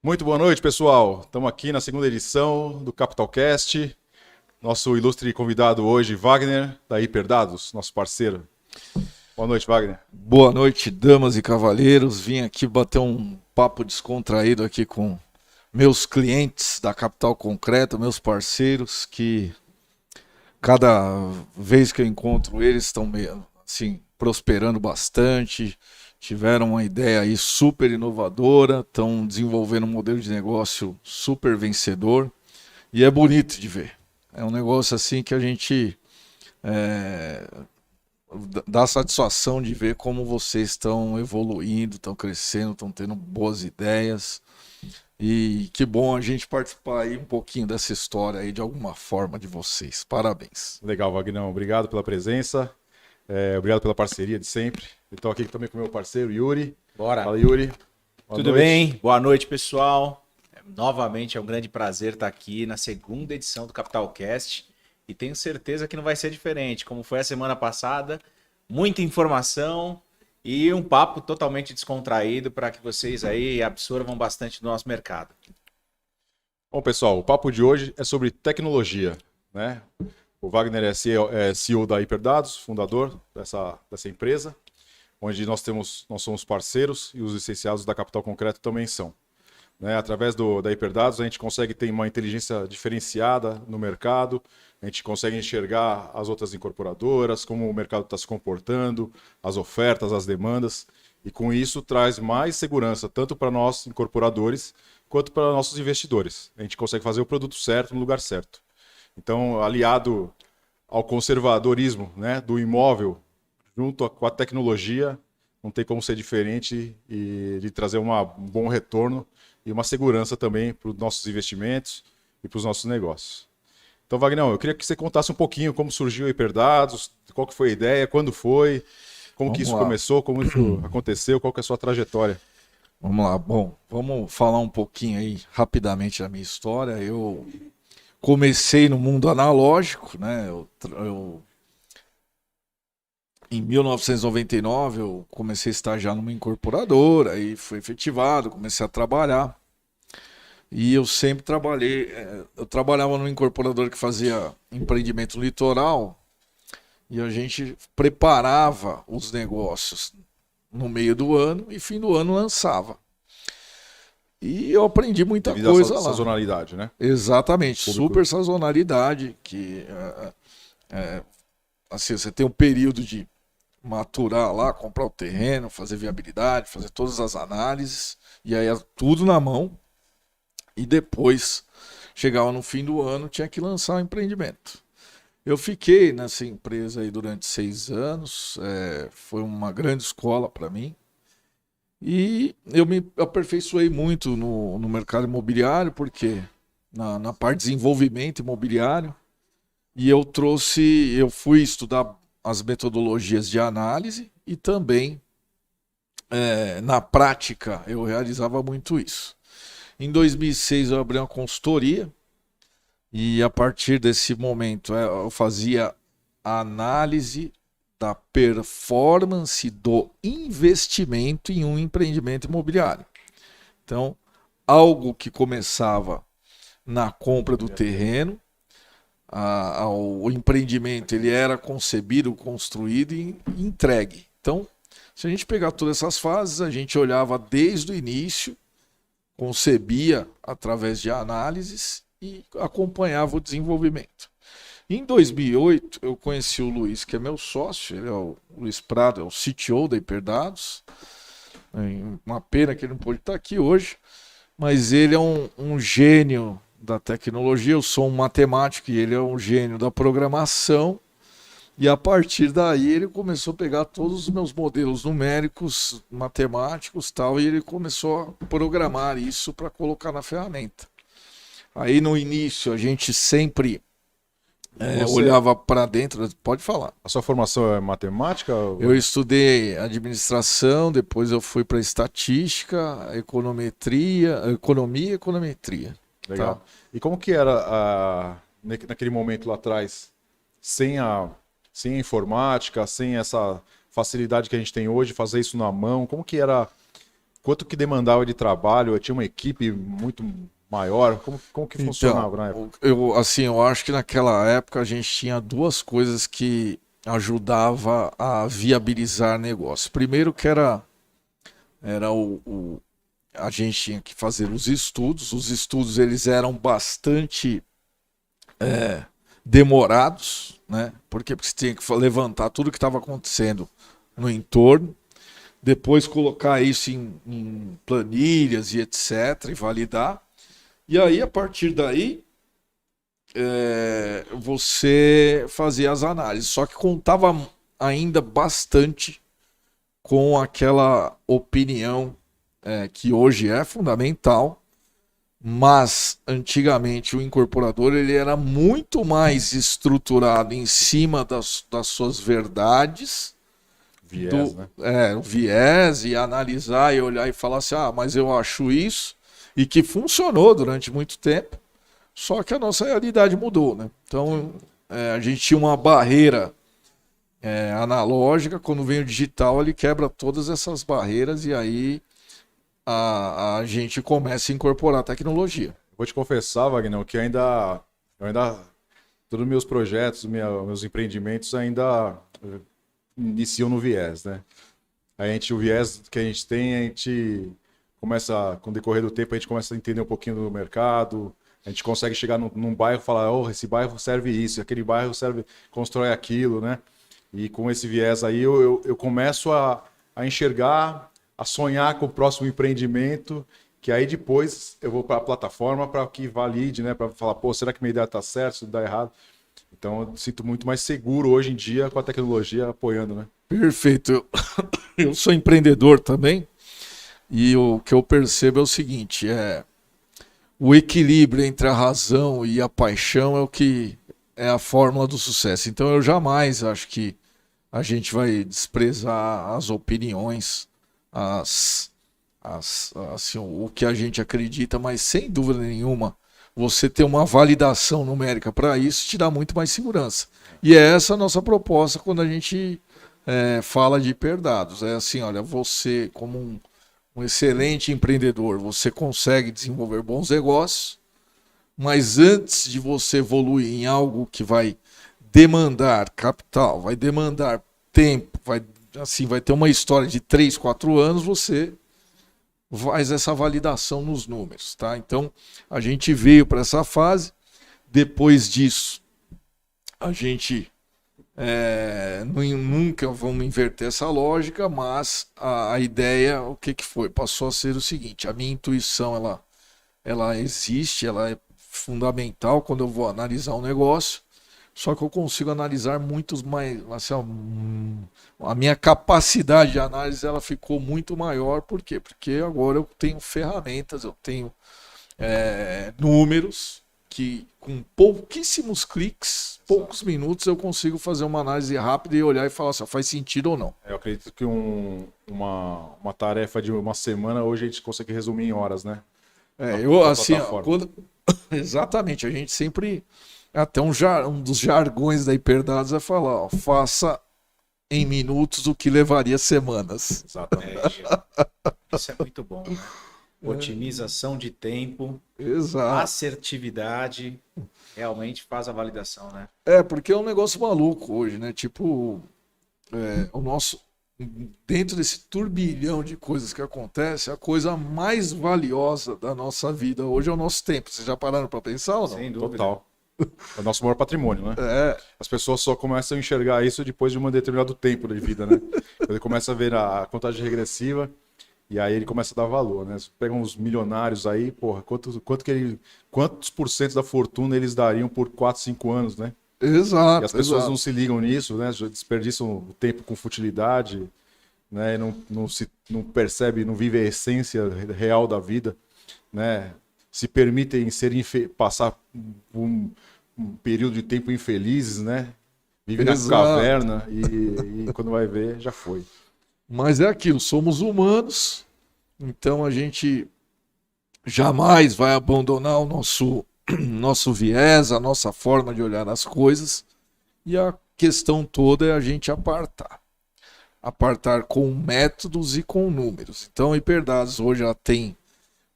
Muito boa noite, pessoal. Estamos aqui na segunda edição do Capitalcast. Nosso ilustre convidado hoje, Wagner, da Hiperdados, nosso parceiro. Boa noite, Wagner. Boa noite, damas e cavalheiros. Vim aqui bater um papo descontraído aqui com meus clientes da Capital Concreto, meus parceiros, que cada vez que eu encontro eles estão assim, prosperando bastante, tiveram uma ideia aí super inovadora, estão desenvolvendo um modelo de negócio super vencedor e é bonito de ver. É um negócio assim que a gente dá satisfação de ver como vocês estão evoluindo, estão crescendo, estão tendo boas ideias. E que bom a gente participar aí um pouquinho dessa história aí de alguma forma de vocês. Parabéns. Legal, Wagner. Obrigado pela presença. Obrigado pela parceria de sempre. Estou aqui também com o meu parceiro, Yuri. Bora. Fala, Yuri. Boa Tudo noite. bem? Boa noite, pessoal. Novamente é um grande prazer estar aqui na segunda edição do Capitalcast e tenho certeza que não vai ser diferente, como foi a semana passada. Muita informação e um papo totalmente descontraído para que vocês aí absorvam bastante do nosso mercado. Bom, pessoal, o papo de hoje é sobre tecnologia, né? O Wagner é CEO da Hiperdados, fundador dessa empresa, onde nós somos parceiros e os licenciados da Capital Concreto também são. Né? Através da Hiperdados, a gente consegue ter uma inteligência diferenciada no mercado, a gente consegue enxergar as outras incorporadoras, como o mercado está se comportando, as ofertas, as demandas, e com isso traz mais segurança, tanto para nós, incorporadores, quanto para nossos investidores. A gente consegue fazer o produto certo no lugar certo. Então, aliado ao conservadorismo, né, do imóvel, junto com a tecnologia, não tem como ser diferente e de trazer um bom retorno e uma segurança também para os nossos investimentos e para os nossos negócios. Então, Wagner, eu queria que você contasse um pouquinho como surgiu a Hiperdados, qual que foi a ideia, quando foi, como que isso começou, como isso aconteceu, qual que é a sua trajetória. Vamos lá. Bom, vamos falar um pouquinho aí rapidamente da minha história. Eu comecei no mundo analógico, né? Em 1999 eu comecei a estagiar numa incorporadora, aí fui efetivado, comecei a trabalhar. E eu sempre trabalhei, eu trabalhava numa incorporadora que fazia empreendimento no litoral e a gente preparava os negócios no meio do ano e fim do ano lançava. E eu aprendi muita Devido coisa à lá. sazonalidade, né? Exatamente, super sazonalidade, que assim, você tem um período de maturar lá, comprar o terreno, fazer viabilidade, fazer todas as análises, e aí é tudo na mão. E depois, chegava no fim do ano, tinha que lançar o empreendimento. Eu fiquei nessa empresa aí durante 6 anos, foi uma grande escola para mim. E eu me aperfeiçoei muito no mercado imobiliário, porque na parte de desenvolvimento imobiliário, e eu fui estudar as metodologias de análise e também, na prática, eu realizava muito isso. Em 2006 eu abri uma consultoria e a partir desse momento eu fazia a análise da performance do investimento em um empreendimento imobiliário. Então, algo que começava na compra do terreno, o empreendimento ele era concebido, construído e entregue. Então, se a gente pegar todas essas fases, a gente olhava desde o início, concebia através de análises e acompanhava o desenvolvimento. Em 2008, eu conheci o Luiz, que é meu sócio, ele é o Luiz Prado, é o CTO da Hiperdados. Uma pena que ele não pôde estar aqui hoje, mas ele é um gênio da tecnologia, eu sou um matemático e ele é um gênio da programação. E a partir daí ele começou a pegar todos os meus modelos numéricos, matemáticos e tal, e ele começou a programar isso para colocar na ferramenta. Aí no início a gente sempre olhava para dentro, pode falar. A sua formação é matemática? Eu estudei administração, depois eu fui para estatística, economia e econometria. Legal. Tá? E como que era naquele momento lá atrás, sem a informática, sem essa facilidade que a gente tem hoje, fazer isso na mão? Como que era quanto que demandava de trabalho? Eu tinha uma equipe muito maior? Como que funcionava na época? Eu acho que naquela época a gente tinha duas coisas que ajudava a viabilizar negócio. Primeiro que era a gente tinha que fazer os estudos eles eram bastante demorados, né? Porque você tinha que levantar tudo que estava acontecendo no entorno, depois colocar isso em planilhas e etc, e validar. E aí, a partir daí, você fazia as análises. Só que contava ainda bastante com aquela opinião que hoje é fundamental, mas antigamente o incorporador ele era muito mais estruturado em cima das suas verdades, Viés, né? o viés, e analisar e olhar e falar assim, mas eu acho isso, e que funcionou durante muito tempo, só que a nossa realidade mudou, né? Então a gente tinha uma barreira analógica, quando vem o digital ele quebra todas essas barreiras e aí a gente começa a incorporar tecnologia. Vou te confessar, Wagner, que eu ainda todos os meus projetos, meus empreendimentos ainda iniciam no viés, né? O viés que a gente tem, a gente começa, com o decorrer do tempo, a gente começa a entender um pouquinho do mercado, a gente consegue chegar num bairro e falar, esse bairro serve isso, aquele bairro constrói aquilo, né? E com esse viés aí eu começo a enxergar, a sonhar com o próximo empreendimento, que aí depois eu vou para a plataforma para que valide, né? Para falar, será que minha ideia está certa, se dá errado? Então eu sinto muito mais seguro hoje em dia com a tecnologia apoiando, né? Perfeito. Eu sou empreendedor também e o que eu percebo é o seguinte, o equilíbrio entre a razão e a paixão é o que é a fórmula do sucesso. Então eu jamais acho que a gente vai desprezar as opiniões, assim, o que a gente acredita, mas sem dúvida nenhuma, você ter uma validação numérica para isso te dá muito mais segurança. E é essa a nossa proposta quando a gente fala de hiperdados. É assim, olha, você como um excelente empreendedor, você consegue desenvolver bons negócios, mas antes de você evoluir em algo que vai demandar capital, vai demandar tempo, vai ter uma história de 3, 4 anos, você faz essa validação nos números, tá? Então, a gente veio para essa fase, depois disso, a gente nunca vamos inverter essa lógica, mas a ideia, o que foi? Passou a ser o seguinte, a minha intuição, ela existe, ela é fundamental quando eu vou analisar um negócio, só que eu consigo analisar muitos mais, assim, a minha capacidade de análise ela ficou muito maior, por quê? Porque agora eu tenho ferramentas, eu tenho números que com pouquíssimos cliques, poucos minutos eu consigo fazer uma análise rápida e olhar e falar se faz sentido ou não. Eu acredito que uma tarefa de uma semana hoje a gente consegue resumir em horas, né? Exatamente, a gente sempre, até um dos jargões da Hiperdados é falar, faça em minutos o que levaria semanas. Exatamente. Isso é muito bom, né? Otimização de tempo, exato, assertividade, realmente faz a validação, né? Porque é um negócio maluco hoje, né? Tipo, o nosso, dentro desse turbilhão de coisas que acontece, a coisa mais valiosa da nossa vida hoje é o nosso tempo. Vocês já pararam para pensar ou não? Sem dúvida. Total. É o nosso maior patrimônio, né? As pessoas só começam a enxergar isso depois de um determinado tempo de vida, né? Ele começa a ver a contagem regressiva e aí ele começa a dar valor, né? Você pega uns milionários aí, porra, quantos por cento da fortuna eles dariam por 4, 5 anos, né? Exato. E as pessoas não se ligam nisso, né? Já desperdiçam o tempo com futilidade, né? Não percebe, não vive a essência real da vida, né? Se permitem passar um período de tempo infelizes, né? Vive na caverna e quando vai ver, já foi. Mas é aquilo, somos humanos, então a gente jamais vai abandonar o nosso viés, a nossa forma de olhar as coisas, e a questão toda é a gente apartar. apartar com métodos e com números. Então, a Hiperdados hoje ela tem,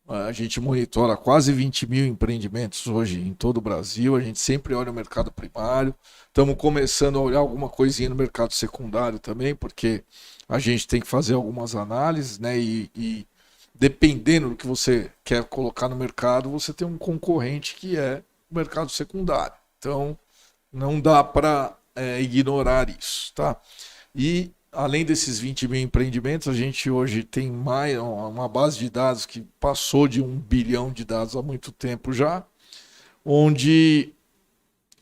a gente monitora quase 20 mil empreendimentos hoje em todo o Brasil, a gente sempre olha o mercado primário, estamos começando a olhar alguma coisinha no mercado secundário também, porque a gente tem que fazer algumas análises, né? E dependendo do que você quer colocar no mercado, você tem um concorrente que é o mercado secundário. Então, não dá para ignorar isso, tá? E além desses 20 mil empreendimentos, a gente hoje tem mais uma base de dados que passou de 1 bilhão de dados há muito tempo já, onde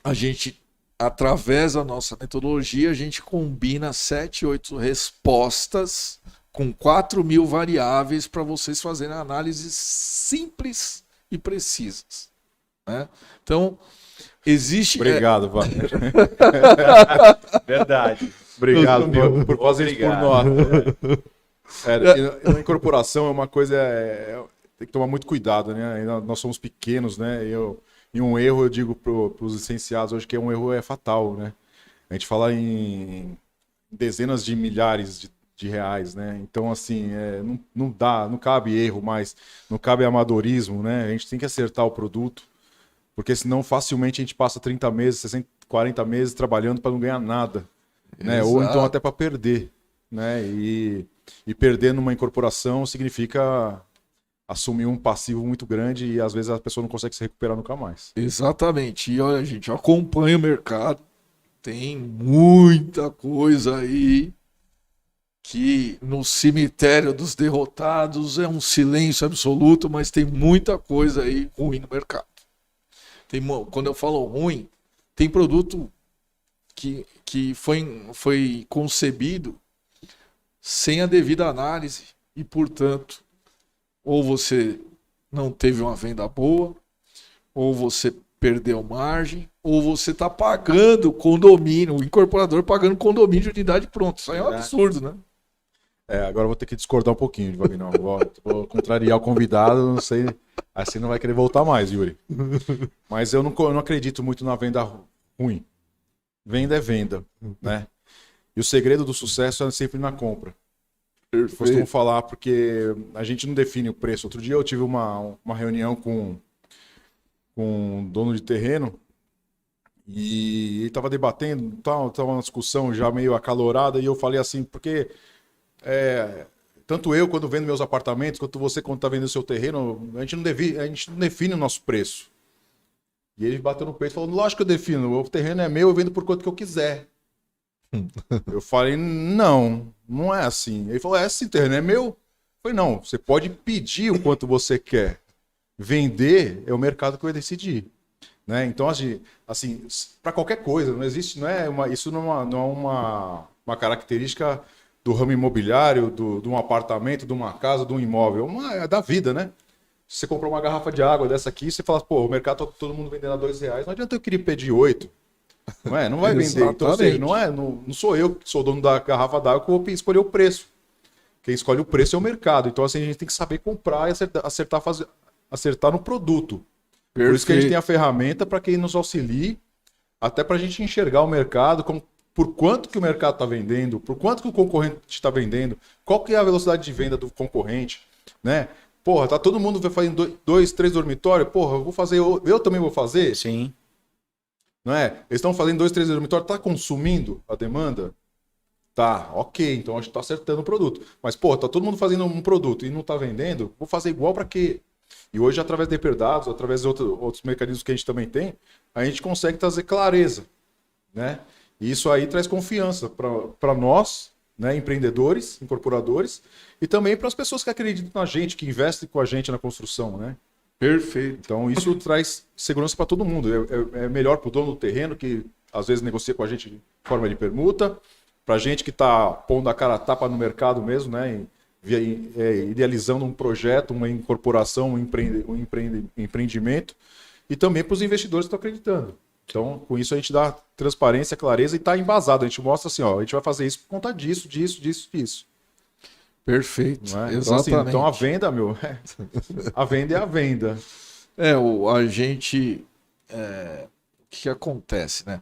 a gente, através da nossa metodologia, a gente combina 7, 8 respostas com 4 mil variáveis para vocês fazerem análises simples e precisas, né? Então, existe... Obrigado, Wagner. Verdade. Obrigado por fazer isso por nós. A incorporação é uma coisa... tem que tomar muito cuidado, né? Nós somos pequenos, né? E um erro, eu digo para os licenciados hoje, que um erro é fatal, né? A gente fala em dezenas de milhares de reais, né? Então, assim, não cabe erro mais, não cabe amadorismo, né? A gente tem que acertar o produto, porque senão facilmente a gente passa 30 meses, 60, 40 meses trabalhando para não ganhar nada, né? Ou então até para perder, né? E perder numa incorporação significa assumir um passivo muito grande e às vezes a pessoa não consegue se recuperar nunca mais. Exatamente. E olha, gente, eu acompanho o mercado, tem muita coisa aí que no cemitério dos derrotados é um silêncio absoluto, mas tem muita coisa aí ruim no mercado. Quando eu falo ruim, tem produto que foi concebido sem a devida análise e, portanto, ou você não teve uma venda boa, ou você perdeu margem, ou você está pagando condomínio, o incorporador pagando condomínio de unidade pronta. Isso aí é um absurdo, né? Agora eu vou ter que discordar um pouquinho, Wagner. Vou contrariar o convidado, não sei. Assim não vai querer voltar mais, Yuri. Mas eu não acredito muito na venda ruim. Venda é venda, né? E o segredo do sucesso é sempre na compra. Eu costumo falar porque a gente não define o preço. Outro dia eu tive uma reunião com um dono de terreno e ele estava debatendo, estava uma discussão já meio acalorada e eu falei assim, porque tanto eu quando vendo meus apartamentos, quanto você quando está vendendo seu terreno, a gente não define o nosso preço. E ele bateu no peito e falou, lógico que eu defino, o terreno é meu, eu vendo por quanto que eu quiser. Eu falei, não é assim. Ele falou, esse terreno é meu? Eu falei, não, você pode pedir o quanto você quer. Vender é o mercado que vai decidir. Né? Então, assim, para qualquer coisa, não existe, isso não é uma característica do ramo imobiliário, de um apartamento, de uma casa, de um imóvel. É da vida, né? Se você comprar uma garrafa de água dessa aqui, você fala, pô, o mercado tá todo mundo vendendo a R$2. Não adianta eu querer pedir 8. Não vai vender. Então, ou seja, não sou eu que sou dono da garrafa d'água que vou escolher o preço. Quem escolhe o preço é o mercado. Então, assim, a gente tem que saber comprar e acertar no produto. Perfeito. Por isso que a gente tem a ferramenta para que nos auxilie, até para a gente enxergar o mercado, por quanto que o mercado está vendendo, por quanto que o concorrente está vendendo, qual que é a velocidade de venda do concorrente, né? Porra, tá todo mundo fazendo 2, 3 dormitórios, porra, eu também vou fazer? Sim. Não é? Eles estão fazendo 2, 3 dormitórios, tá consumindo a demanda? Tá, ok, então a gente tá acertando o produto. Mas, pô, tá todo mundo fazendo um produto e não tá vendendo, vou fazer igual para quê? E hoje, através de Hiperdados, através de outros mecanismos que a gente também tem, a gente consegue trazer clareza, né? E isso aí traz confiança para nós, né, empreendedores, incorporadores, e também para as pessoas que acreditam na gente, que investem com a gente na construção, né? Perfeito. Então, isso traz segurança para todo mundo. É melhor para o dono do terreno, que às vezes negocia com a gente de forma de permuta, para a gente que está pondo a cara a tapa no mercado mesmo, né? Idealizando um projeto, uma incorporação, um empreendimento, e também para os investidores que estão acreditando. Então, com isso a gente dá transparência, clareza e está embasado. A gente mostra assim, ó, a gente vai fazer isso por conta disso. Perfeito. Não é? Exatamente. Então a venda, a venda é a venda. A gente... o que acontece, né?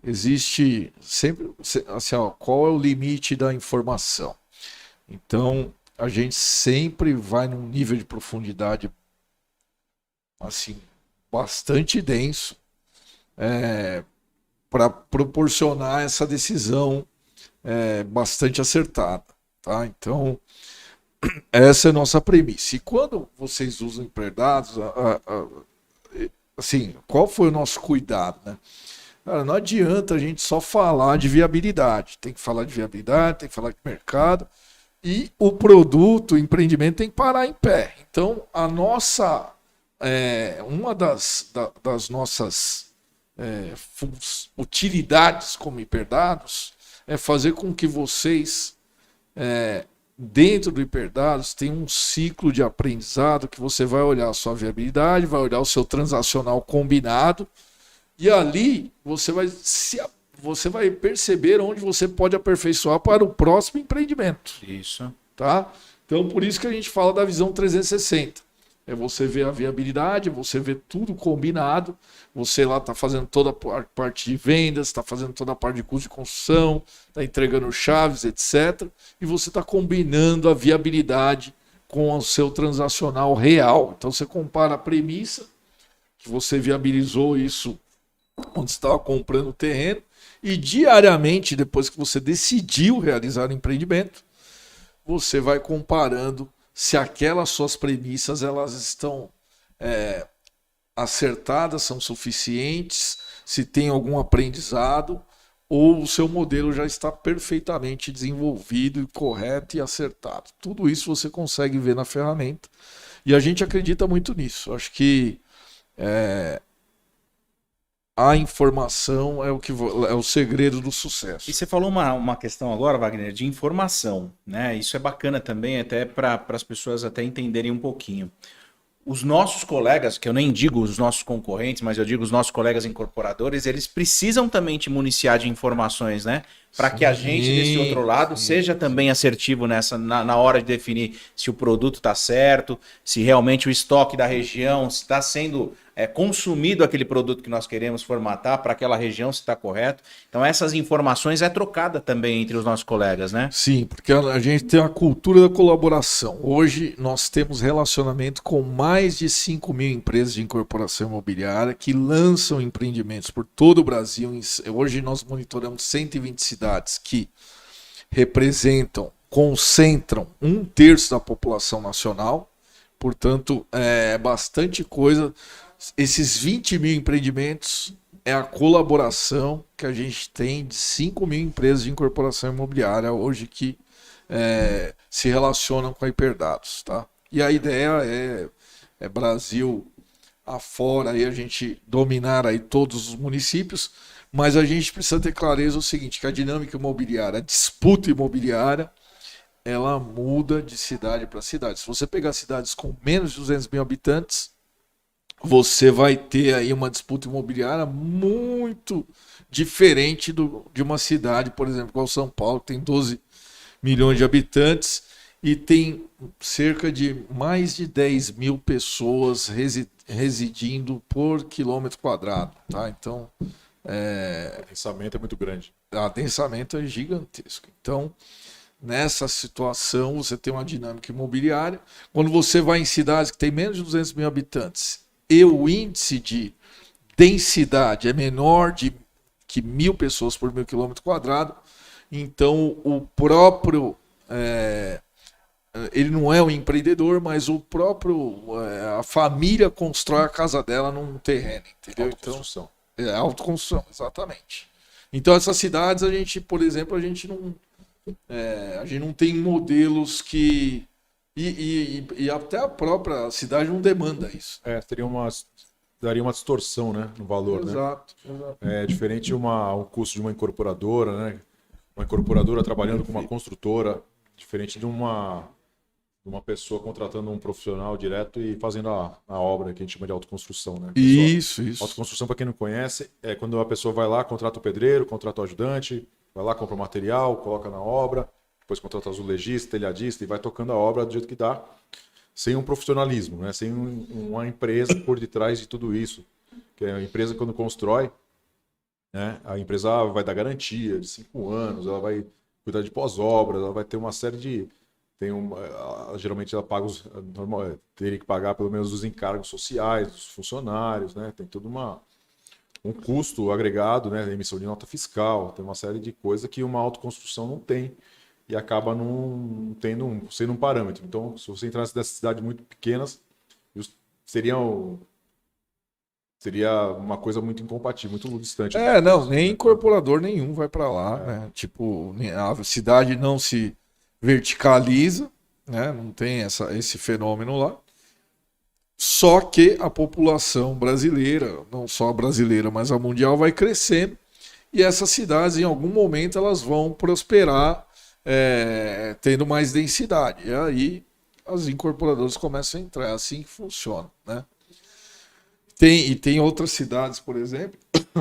existe sempre, assim, ó, qual é o limite da informação? Então, a gente sempre vai num nível de profundidade, assim, bastante denso, para proporcionar essa decisão bastante acertada, tá? Então, essa é a nossa premissa. E quando vocês usam hiperdados, assim, qual foi o nosso cuidado, né? Cara, não adianta a gente só falar de viabilidade. Tem que falar de viabilidade, tem que falar de mercado. E o produto, o empreendimento tem que parar em pé. Então, a nossa, uma das nossas utilidades como hiperdados é fazer com que vocês, dentro do hiperdados, tenham um ciclo de aprendizado que você vai olhar a sua viabilidade, vai olhar o seu transacional combinado, e ali você vai perceber onde você pode aperfeiçoar para o próximo empreendimento. Isso. Tá? Então, por isso que a gente fala da visão 360. É você ver a viabilidade, você ver tudo combinado, você lá está fazendo toda a parte de vendas, está fazendo toda a parte de custo de construção, está entregando chaves, etc. E você está combinando a viabilidade com o seu transacional real. Então, você compara a premissa, que você viabilizou isso onde você estava comprando o terreno, e diariamente, depois que você decidiu realizar o empreendimento, você vai comparando se aquelas suas premissas elas estão acertadas, são suficientes, se tem algum aprendizado, ou o seu modelo já está perfeitamente desenvolvido, correto e acertado. Tudo isso você consegue ver na ferramenta, e a gente acredita muito nisso. Acho que a informação é o segredo do sucesso. E você falou uma questão agora, Wagner, de informação, né? Isso é bacana também, até para as pessoas até entenderem um pouquinho. Os nossos colegas, que eu nem digo os nossos concorrentes, mas eu digo os nossos colegas incorporadores, eles precisam também te municiar de informações, né? Para que a gente, desse outro lado, seja também assertivo na hora de definir se o produto está certo, se realmente o estoque da região está sendo consumido aquele produto que nós queremos formatar para aquela região, se está correto. Então essas informações é trocada também entre os nossos colegas, né? Sim, porque a gente tem a cultura da colaboração. Hoje nós temos relacionamento com mais de 5.000 empresas de incorporação imobiliária que lançam empreendimentos por todo o Brasil. Hoje nós monitoramos 120 cidades que concentram 1/3 da população nacional. Portanto, é bastante coisa. Esses 20.000 empreendimentos é a colaboração que a gente tem de 5.000 empresas de incorporação imobiliária hoje que se relacionam com a Hiperdados, tá? E a ideia é Brasil afora, aí a gente dominar aí todos os municípios, mas a gente precisa ter clareza o seguinte, que a dinâmica imobiliária, a disputa imobiliária, ela muda de cidade para cidade. Se você pegar cidades com menos de 200.000 habitantes, você vai ter aí uma disputa imobiliária muito diferente de uma cidade, por exemplo, como São Paulo, que tem 12 milhões de habitantes e tem cerca de mais de 10.000 pessoas residindo por quilômetro quadrado. Tá? Então, O adensamento é muito grande. o adensamento é gigantesco. Então, nessa situação, você tem uma dinâmica imobiliária. Quando você vai em cidades que têm menos de 200.000 habitantes e o índice de densidade é menor que 1.000 pessoas por 1.000 quilômetro quadrado, então o próprio... ele não é um empreendedor, mas a família constrói a casa dela num terreno, entendeu? Autoconstrução. Então, autoconstrução, exatamente. Então essas cidades, a gente, por exemplo, a gente não tem modelos que... E até a própria cidade não demanda isso. Daria uma distorção, né, no valor, Exato. né? É diferente o custo de uma incorporadora, né? Uma incorporadora trabalhando com uma construtora, diferente de uma pessoa contratando um profissional direto e fazendo a obra que a gente chama de autoconstrução, né? Isso. Autoconstrução, para quem não conhece, é quando a pessoa vai lá, contrata o pedreiro, contrata o ajudante, vai lá, compra o material, coloca na obra, depois contrata azulejista, telhadista e vai tocando a obra do jeito que dá, sem um profissionalismo, né? Sem uma empresa por detrás de tudo isso. Que a empresa, quando constrói, né? A empresa vai dar garantia de 5 anos, ela vai cuidar de pós-obras, ela vai ter uma série de... geralmente ela paga teria que pagar pelo menos os encargos sociais dos funcionários, né? Tem todo um custo agregado, né? Emissão de nota fiscal, tem uma série de coisas que uma autoconstrução não tem e acaba não sendo um parâmetro. Então, se você entrasse nessas cidades muito pequenas, seria uma coisa muito incompatível, muito distante. Não, nem incorporador nenhum vai para lá, né? Tipo, a cidade não se verticaliza, né? Não tem esse fenômeno lá. Só que a população brasileira, não só a brasileira, mas a mundial, vai crescendo e essas cidades, em algum momento, elas vão prosperar tendo mais densidade. E aí as incorporadoras começam a entrar. É assim que funciona, né? Tem outras cidades, por exemplo,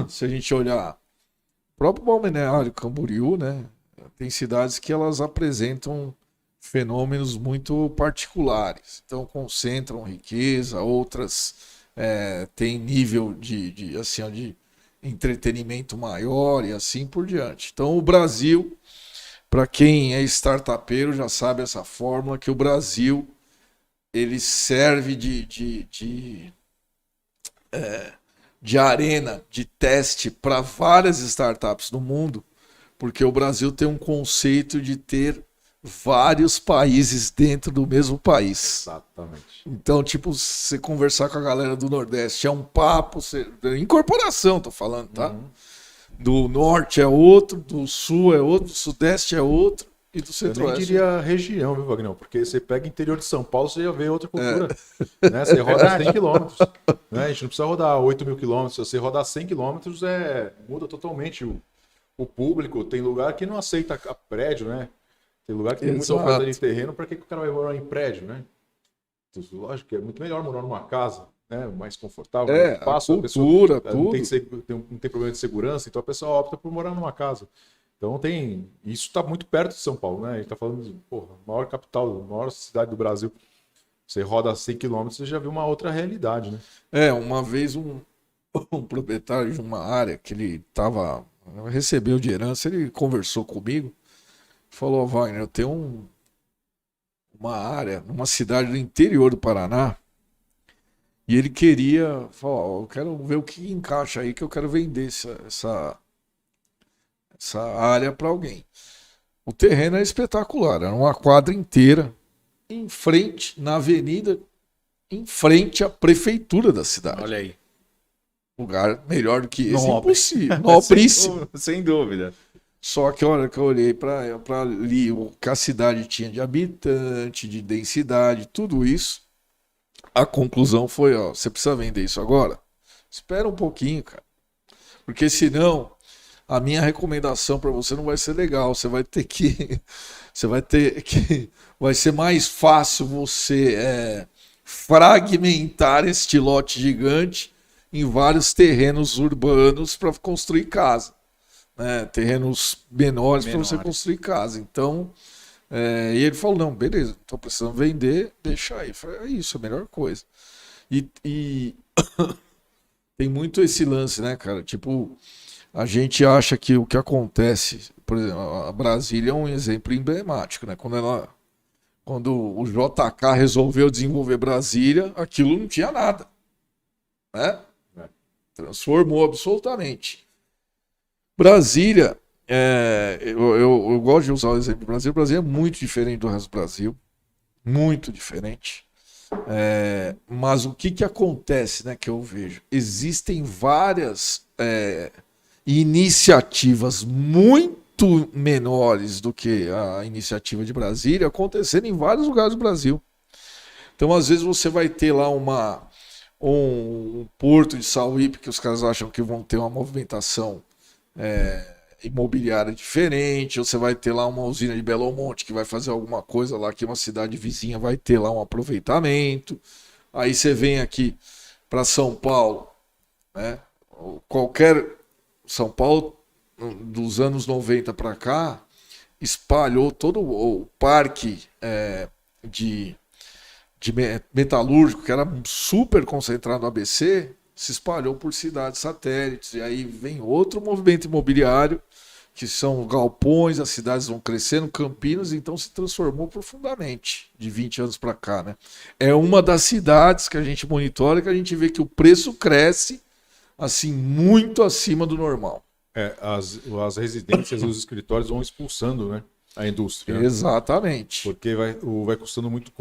se a gente olhar o próprio Balneário Camboriú, né? Tem cidades que elas apresentam fenômenos muito particulares. Então concentram riqueza, outras têm nível de entretenimento maior e assim por diante. Então o Brasil, para quem é startupeiro, já sabe essa fórmula, que o Brasil ele serve de arena, de teste para várias startups do mundo, porque o Brasil tem um conceito de ter vários países dentro do mesmo país. Exatamente. Então, tipo, você conversar com a galera do Nordeste é um papo, incorporação, tô falando, tá? Uhum. Do Norte é outro, do Sul é outro, do Sudeste é outro e do Eu nem Centro-Oeste. diria região, viu, Wagner? Porque você pega interior de São Paulo, você já vê outra cultura. Né? Você roda 100 quilômetros. Né? A gente não precisa rodar 8.000 quilômetros. Se você rodar 100 quilômetros, muda totalmente o público. Tem lugar que não aceita prédio, né? Tem lugar que tem muita oferta de terreno. Para que o cara vai morar em prédio, né? Lógico que é muito melhor morar numa casa, né? Mais confortável, mais fácil. A cultura, pessoa tudo. não tem problema de segurança, então a pessoa opta por morar numa casa. Então isso está muito perto de São Paulo, né? A gente está falando de maior capital, maior cidade do Brasil. Você roda 100 km, você já viu uma outra realidade, né? Uma vez um proprietário de uma área que ele recebeu de herança, ele conversou comigo, falou: Wagner, eu tenho uma área numa cidade do interior do Paraná e ele queria, falou: eu quero ver o que encaixa aí, que eu quero vender essa área para alguém. O terreno é espetacular, era uma quadra inteira em frente, na avenida, em frente à prefeitura da cidade. Olha aí. Lugar melhor do que esse, Nobre. impossível, nobríssimo. Sem dúvida. Só que a hora que eu olhei para ali, o que a cidade tinha de habitante, de densidade, tudo isso, a conclusão foi: você precisa vender isso agora? Espera um pouquinho, cara. Porque senão a minha recomendação para você não vai ser legal. Vai ser mais fácil você fragmentar este lote gigante em vários terrenos urbanos para construir casa, né? Terrenos menores para você construir casa. Então, e ele falou: não, beleza, estou precisando vender, deixa aí. Eu falei: é isso, a melhor coisa. E tem muito esse lance, né, cara? Tipo, a gente acha que o que acontece, por exemplo, a Brasília é um exemplo emblemático, né? Quando o JK resolveu desenvolver Brasília, aquilo não tinha nada, né? Transformou absolutamente. Brasília, eu gosto de usar o exemplo do Brasil. O Brasil é muito diferente do resto do Brasil, muito diferente. Mas o que acontece, né, que eu vejo? Existem várias iniciativas muito menores do que a iniciativa de Brasília acontecendo em vários lugares do Brasil. Então, às vezes, você vai ter lá um porto de Sauípe que os caras acham que vão ter uma movimentação imobiliária diferente, ou você vai ter lá uma usina de Belo Monte que vai fazer alguma coisa lá que uma cidade vizinha vai ter lá um aproveitamento. Aí você vem aqui para São Paulo, né? São Paulo, dos anos 90 para cá, espalhou todo o parque de metalúrgico, que era super concentrado no ABC, se espalhou por cidades satélites. E aí vem outro movimento imobiliário, que são galpões, as cidades vão crescendo, Campinas, então se transformou profundamente de 20 anos para cá, né? É uma das cidades que a gente monitora, que a gente vê que o preço cresce assim muito acima do normal. As residências e os escritórios vão expulsando, né, a indústria. Né? Exatamente. Porque vai custando muito,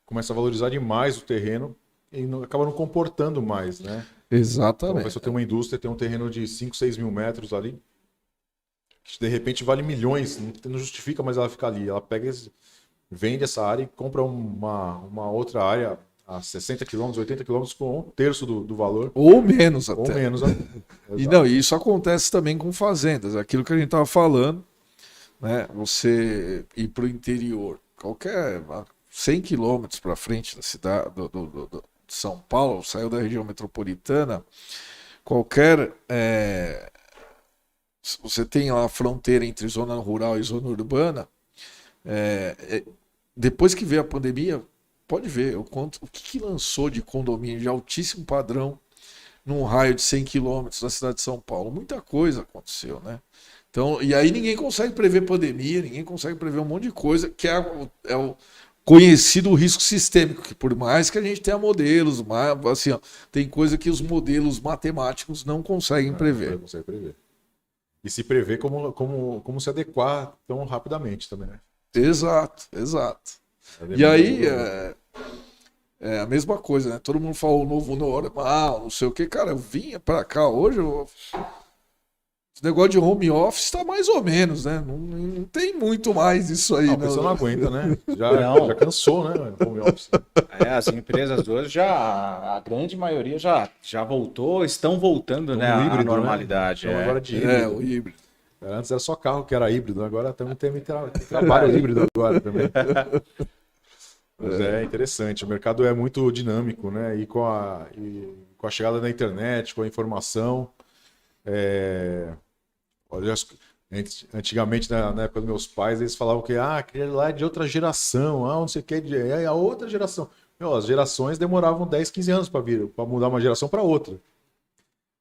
começa a valorizar demais o terreno e acaba não comportando mais, né? Então, Exatamente. se eu tenho uma indústria, tem um terreno de 5, 6 mil metros ali, que de repente vale milhões, não justifica mais ela ficar ali. Ela pega, vende essa área e compra uma outra área a 60 quilômetros, 80 quilômetros com um terço do valor. Ou menos até. Ou menos. E não, isso acontece também com fazendas. Aquilo que a gente estava falando, né? Você ir para o interior, qualquer 100 quilômetros para frente da cidade de São Paulo, saiu da região metropolitana, qualquer... você tem lá a fronteira entre zona rural e zona urbana, depois que veio a pandemia, pode ver o que lançou de condomínio de altíssimo padrão num raio de 100 quilômetros da cidade de São Paulo. Muita coisa aconteceu, né? Então, e aí ninguém consegue prever pandemia, ninguém consegue prever um monte de coisa, que é o conhecido risco sistêmico, que por mais que a gente tenha modelos, assim, ó, tem coisa que os modelos matemáticos não conseguem prever. Não consegue prever. E se prever como se adequar tão rapidamente também, né? Exato. E aí, é a mesma coisa, né? Todo mundo fala o novo normal, não sei o que. Cara, eu vinha pra cá hoje, esse negócio de home office tá mais ou menos, né? Não tem muito mais isso aí. A pessoa não aguenta, né? Já cansou, né? Home office. As empresas hoje a grande maioria já voltou, estão voltando, né, à normalidade. Então, agora de híbrido. O híbrido. Antes era só carro que era híbrido, agora também tem trabalho híbrido agora também. Mas é interessante, o mercado é muito dinâmico, né? E com a chegada da internet, com a informação, olha, antigamente, na época dos meus pais, eles falavam que aquele lá é de outra geração, não sei o que, é a outra geração. As gerações demoravam 10, 15 anos para mudar uma geração para outra.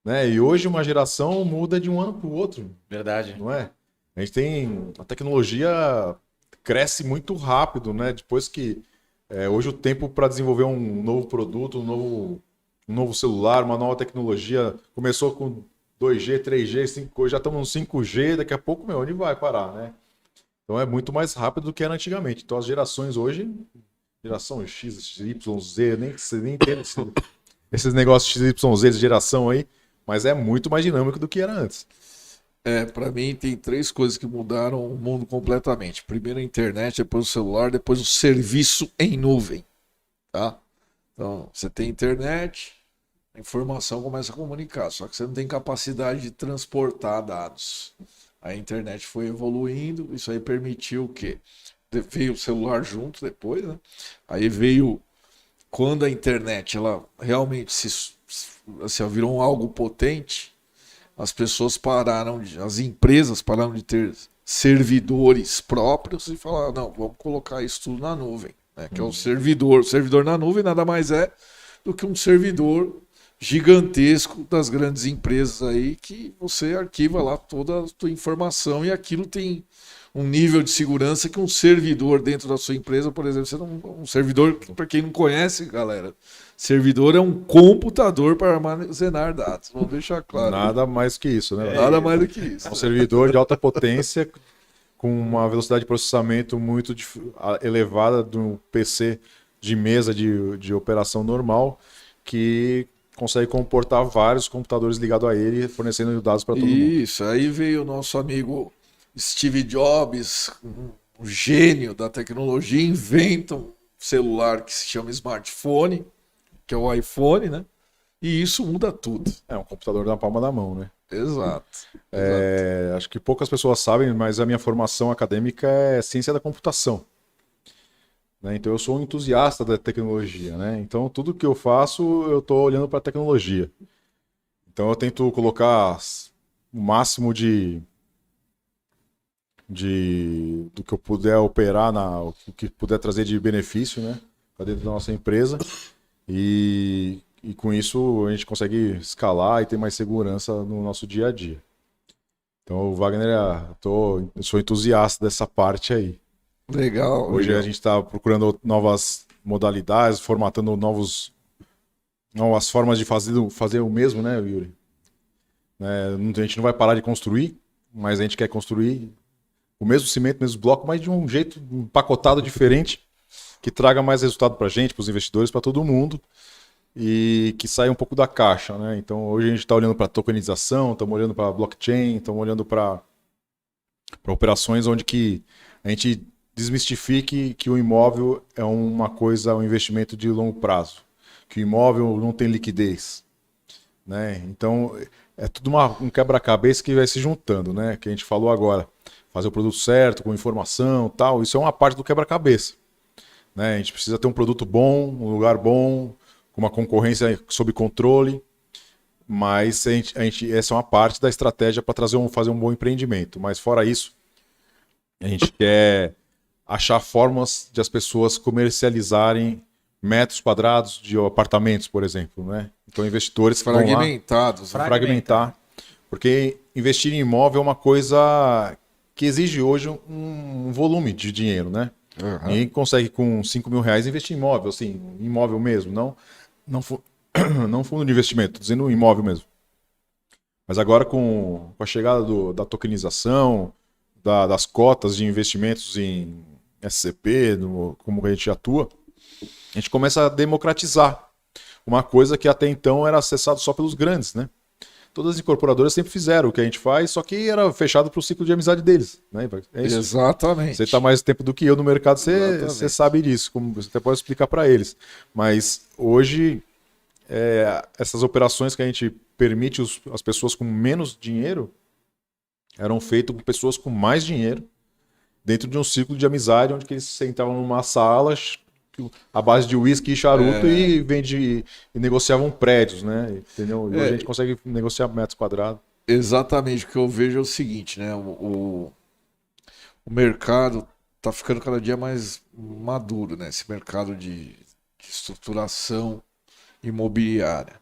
Né? E hoje uma geração muda de um ano para o outro. Verdade. Não é? A tecnologia cresce muito rápido, né? Depois que hoje o tempo para desenvolver um novo produto, um novo celular, uma nova tecnologia, começou com 2G, 3G, 5G, já estamos no 5G, daqui a pouco, onde vai parar, né? Então é muito mais rápido do que era antigamente. Então as gerações hoje, geração X, Y, Z, nem entendo esses negócios XYZ de geração aí, mas é muito mais dinâmico do que era antes. Para mim tem 3 coisas que mudaram o mundo completamente. Primeiro a internet, depois o celular, depois o serviço em nuvem, tá? Então, você tem internet, a informação começa a comunicar, só que você não tem capacidade de transportar dados. A internet foi evoluindo, isso aí permitiu o quê? Veio o celular junto depois, né? Aí veio, quando a internet ela realmente virou algo potente, as pessoas as empresas pararam de ter servidores próprios e falaram, não, vamos colocar isso tudo na nuvem, né? Que é o servidor. O servidor na nuvem nada mais é do que um servidor gigantesco das grandes empresas aí, que você arquiva lá toda a sua informação e aquilo tem um nível de segurança que um servidor dentro da sua empresa, por exemplo, um servidor, para quem não conhece, galera, servidor é um computador para armazenar dados, vamos deixar claro. Nada mais que isso, né? Nada mais do que isso. É um servidor de alta potência com uma velocidade de processamento muito elevada do PC de mesa de operação normal, que consegue comportar vários computadores ligados a ele, fornecendo dados para todo mundo. Isso, aí veio o nosso amigo Steve Jobs, um gênio da tecnologia, inventa um celular que se chama smartphone, que é o iPhone, né? E isso muda tudo. É um computador na palma da mão, né? Exato. Acho que poucas pessoas sabem, mas a minha formação acadêmica é ciência da computação. Né? Então eu sou um entusiasta da tecnologia, né? Então tudo que eu faço, eu estou olhando para a tecnologia. Então eu tento colocar o máximo do que eu puder operar, o que puder trazer de benefício, né, para dentro da nossa empresa e e com isso a gente consegue escalar e ter mais segurança no nosso dia a dia. Então, o Wagner, eu sou entusiasta dessa parte aí. Legal. Hoje legal. a gente está procurando novas modalidades, formatando novas formas de fazer o mesmo, né, Yuri? A gente não vai parar de construir, mas a gente quer construir o mesmo cimento, o mesmo bloco, mas de um jeito empacotado diferente, que traga mais resultado para a gente, para os investidores, para todo mundo, e que saia um pouco da caixa, né? Então, hoje a gente está olhando para tokenização, estamos olhando para blockchain, estamos olhando para operações onde que a gente desmistifique que o imóvel é um investimento de longo prazo, que o imóvel não tem liquidez, né? Então, é tudo um quebra-cabeça que vai se juntando, né? Que a gente falou agora, fazer o produto certo, com informação, tal, isso é uma parte do quebra-cabeça, né? A gente precisa ter um produto bom, um lugar bom, com uma concorrência sob controle, mas essa é uma parte da estratégia para fazer um bom empreendimento. Mas fora isso, a gente quer achar formas de as pessoas comercializarem metros quadrados de apartamentos, por exemplo, né? Então, investidores que vão lá Fragmentados. né? fragmentar, porque investir em imóvel é uma coisa que exige hoje um volume de dinheiro, né? Uhum. Ninguém consegue com R$ 5.000 investir em imóvel, assim, imóvel mesmo, não fundo de investimento, tô dizendo imóvel mesmo. Mas agora com a chegada da tokenização, das cotas de investimentos em SCP, como a gente atua, a gente começa a democratizar uma coisa que até então era acessado só pelos grandes, né? Todas as incorporadoras sempre fizeram o que a gente faz, só que era fechado para o ciclo de amizade deles, né? É isso. Exatamente. Você está mais tempo do que eu no mercado, você Exatamente. sabe disso, como você até pode explicar para eles. Mas hoje, essas operações que a gente permite as pessoas com menos dinheiro eram feitas com pessoas com mais dinheiro, dentro de um ciclo de amizade, onde que eles sentavam numa sala à base de uísque e charuto e negociavam prédios, né? Entendeu? E hoje a gente consegue negociar metros quadrados. Exatamente. O que eu vejo é o seguinte, né? O mercado está ficando cada dia mais maduro, né? Esse mercado de estruturação imobiliária.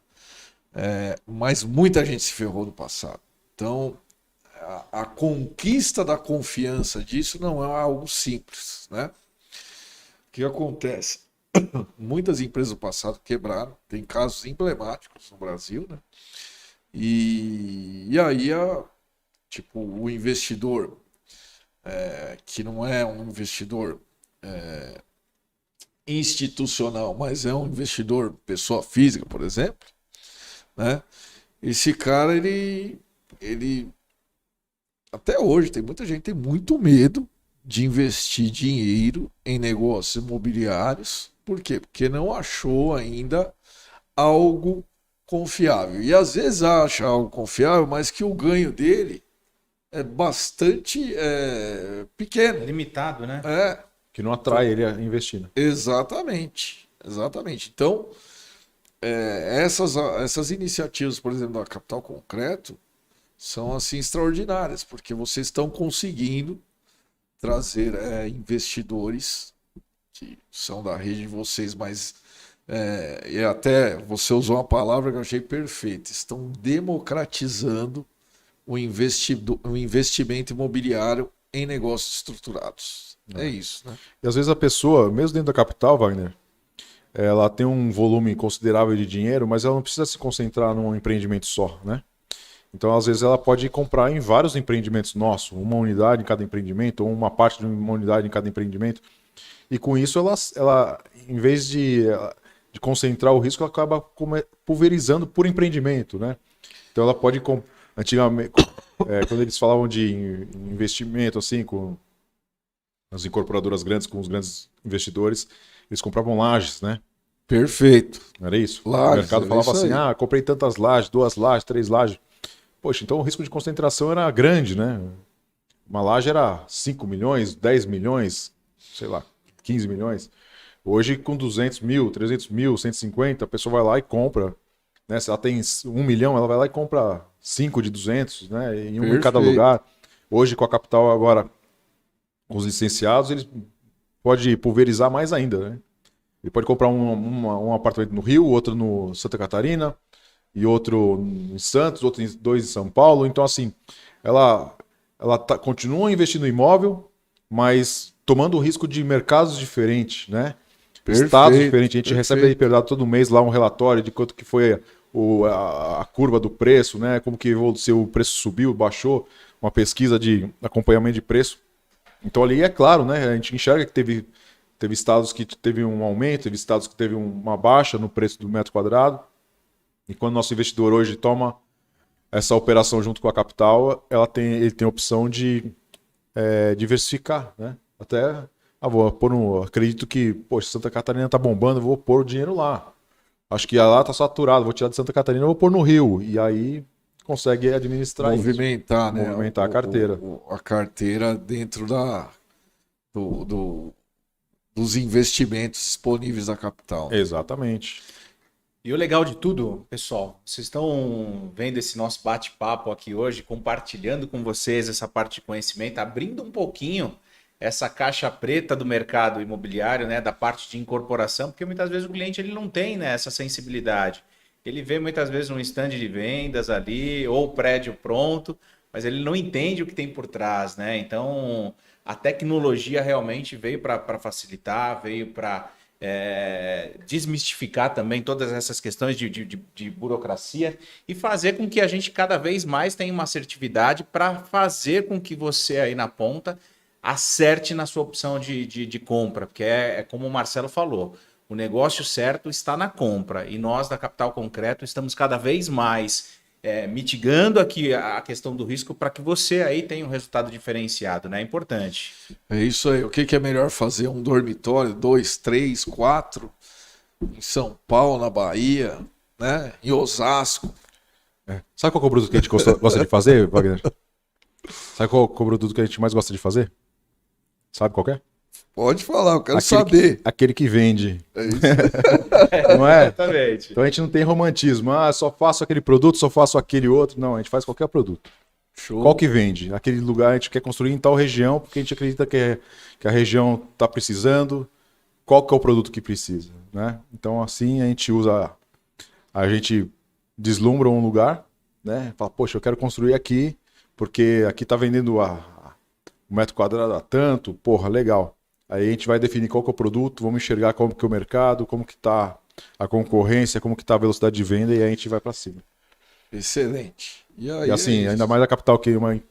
Mas muita gente se ferrou no passado. Então, a conquista da confiança disso não é algo simples, né? O que acontece? Muitas empresas do passado quebraram, tem casos emblemáticos no Brasil, né? E aí, tipo, o investidor, que não é um investidor institucional, mas é um investidor pessoa física, por exemplo, né? Esse cara, ele até hoje tem muita gente que tem muito medo de investir dinheiro em negócios imobiliários. Por quê? Porque não achou ainda algo confiável. E às vezes acha algo confiável, mas que o ganho dele é bastante pequeno. Limitado, né? Que não atrai ele a investir, né? Exatamente. Exatamente. Então, essas iniciativas, por exemplo, da Capital Concreto, são assim extraordinárias, porque vocês estão conseguindo trazer investidores que são da rede de vocês, mas e até você usou uma palavra que eu achei perfeita, estão democratizando o investimento imobiliário em negócios estruturados. É isso, né? E às vezes a pessoa, mesmo dentro da capital, Wagner, ela tem um volume considerável de dinheiro, mas ela não precisa se concentrar num empreendimento só, né? Então, às vezes, ela pode comprar em vários empreendimentos nossos, uma unidade em cada empreendimento, ou uma parte de uma unidade em cada empreendimento. E com isso, ela em vez de concentrar o risco, ela acaba pulverizando por empreendimento, né? Então, ela pode... Antigamente, quando eles falavam de investimento, assim, com as incorporadoras grandes, com os grandes investidores, eles compravam lajes, né? Perfeito. Não era isso? Lajes, O mercado falava assim, comprei tantas lajes, 2 lajes, 3 lajes. Poxa, então o risco de concentração era grande, né? Uma laje era 5 milhões, 10 milhões, sei lá, 15 milhões. Hoje, com 200 mil, 300 mil, 150, a pessoa vai lá e compra. Né? Se ela tem 1 milhão, ela vai lá e compra 5 de 200, né? Em um em cada lugar. Hoje, com a capital agora, com os licenciados, eles podem pulverizar mais ainda, né? Ele pode comprar um apartamento no Rio, outro no Santa Catarina, e outro em Santos, dois em São Paulo. Então, assim, ela continua investindo em imóvel, mas tomando o risco de mercados diferentes, né? Estados diferentes. A gente recebe da Hyperdado todo mês lá um relatório de quanto que foi a curva do preço, né? Como que se o preço subiu, baixou, uma pesquisa de acompanhamento de preço. Então ali é claro, né? A gente enxerga que teve estados que teve um aumento, teve estados que teve uma baixa no preço do metro quadrado. E quando o nosso investidor hoje toma essa operação junto com a capital, ele tem a opção de diversificar, né? Até, vou pôr acredito que, poxa, Santa Catarina tá bombando, vou pôr o dinheiro lá. Acho que lá tá saturado, vou tirar de Santa Catarina, vou pôr no Rio. E aí consegue administrar movimentar, isso. Né? Movimentar a carteira. A carteira dentro dos investimentos disponíveis da capital. Exatamente. E o legal de tudo, pessoal, vocês estão vendo esse nosso bate-papo aqui hoje, compartilhando com vocês essa parte de conhecimento, abrindo um pouquinho essa caixa preta do mercado imobiliário, né, da parte de incorporação, porque muitas vezes o cliente ele não tem, né, essa sensibilidade. Ele vê muitas vezes um stand de vendas ali, ou prédio pronto, mas ele não entende o que tem por trás, né? Então, a tecnologia realmente veio para facilitar, veio para desmistificar também todas essas questões de burocracia e fazer com que a gente cada vez mais tenha uma assertividade para fazer com que você aí na ponta acerte na sua opção de compra, porque é como o Marcelo falou, o negócio certo está na compra e nós da Capital Concreto estamos cada vez mais mitigando aqui a questão do risco para que você aí tenha um resultado diferenciado, né? É importante. É isso aí. O que é melhor fazer? Um dormitório, 2, 3, 4, em São Paulo, na Bahia, né? Em Osasco. Sabe qual é o produto que a gente gosta de fazer, Wagner? Sabe qual é o produto que a gente mais gosta de fazer? Sabe qual é? Pode falar, eu quero saber. Aquele que vende. É isso. Não é? Exatamente. Então a gente não tem romantismo. Só faço aquele produto, só faço aquele outro. Não, a gente faz qualquer produto. Show. Qual que vende? Aquele lugar a gente quer construir em tal região, porque a gente acredita que a região está precisando. Qual que é o produto que precisa, né? Então assim a gente deslumbra um lugar, né? Fala, poxa, eu quero construir aqui, porque aqui está vendendo o metro quadrado a tanto, porra, legal. Aí a gente vai definir qual que é o produto, vamos enxergar como que é o mercado, como que está a concorrência, como que está a velocidade de venda e aí a gente vai para cima. Excelente. E assim, ainda mais a capital que é uma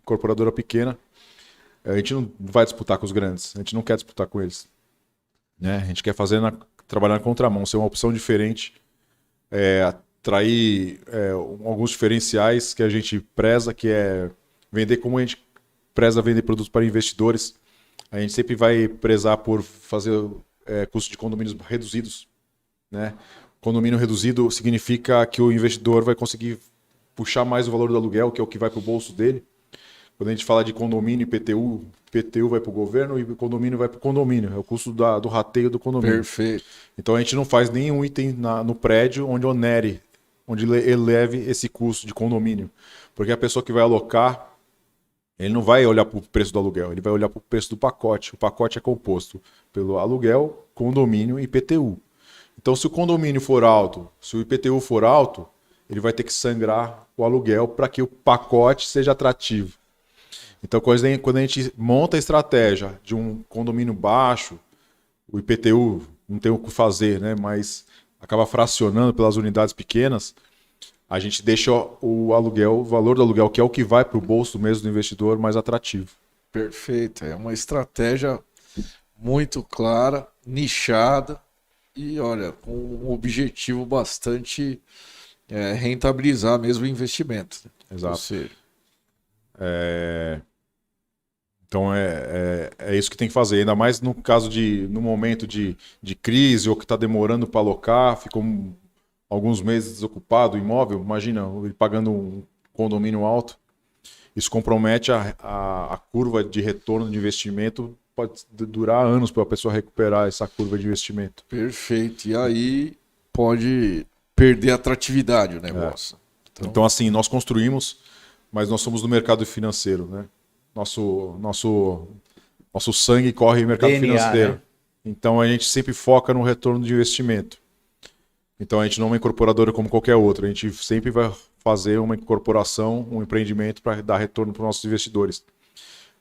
incorporadora pequena, a gente não vai disputar com os grandes, a gente não quer disputar com eles. Né? A gente quer trabalhar na contramão, ser uma opção diferente, atrair alguns diferenciais que a gente preza, que é vender como a gente preza vender produtos para investidores. A gente sempre vai prezar por fazer custo de condomínios reduzidos. Né? Condomínio reduzido significa que o investidor vai conseguir puxar mais o valor do aluguel, que é o que vai para o bolso dele. Quando a gente fala de condomínio e IPTU vai para o governo e o condomínio vai para o condomínio. É o custo do rateio do condomínio. Perfeito. Então a gente não faz nenhum item no prédio onde onere, onde eleve esse custo de condomínio. Porque a pessoa que vai alocar, ele não vai olhar para o preço do aluguel, ele vai olhar para o preço do pacote. O pacote é composto pelo aluguel, condomínio e IPTU. Então, se o condomínio for alto, se o IPTU for alto, ele vai ter que sangrar o aluguel para que o pacote seja atrativo. Então, quando a gente monta a estratégia de um condomínio baixo, o IPTU não tem o que fazer, né? Mas acaba fracionando pelas unidades pequenas, a gente deixa o valor do aluguel, que é o que vai para o bolso mesmo do investidor, mais atrativo. Perfeito. É uma estratégia muito clara, nichada e, olha, com um objetivo bastante rentabilizar mesmo o investimento. Exato. Então é isso que tem que fazer, ainda mais no caso no momento de crise ou que está demorando para alocar, ficou alguns meses desocupado o imóvel, imagina ele pagando um condomínio alto, isso compromete a curva de retorno de investimento, pode durar anos para a pessoa recuperar essa curva de investimento. Perfeito, e aí pode perder a atratividade o negócio. Então assim, nós construímos, mas nós somos do mercado financeiro, né? Nosso sangue corre no mercado DNA, financeiro. né? Então a gente sempre foca no retorno de investimento. Então a gente não é uma incorporadora como qualquer outra, a gente sempre vai fazer uma incorporação, um empreendimento para dar retorno para os nossos investidores.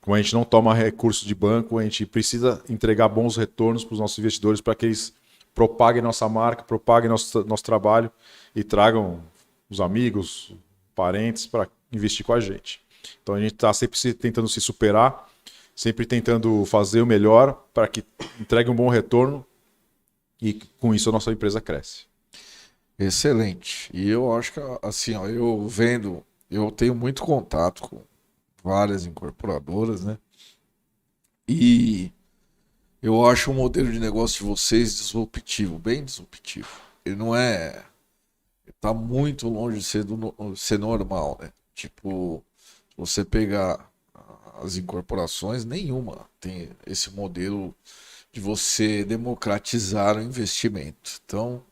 Como a gente não toma recursos de banco, a gente precisa entregar bons retornos para os nossos investidores para que eles propaguem nossa marca, propaguem nosso trabalho e tragam os amigos, parentes para investir com a gente. Então a gente está sempre tentando se superar, sempre tentando fazer o melhor para que entregue um bom retorno e com isso a nossa empresa cresce. Excelente. E eu acho que, assim, ó, eu tenho muito contato com várias incorporadoras, né? E eu acho o modelo de negócio de vocês disruptivo, bem disruptivo. Ele não é... Tá muito longe de ser normal, né? Tipo, você pegar as incorporações, nenhuma tem esse modelo de você democratizar o investimento. Então,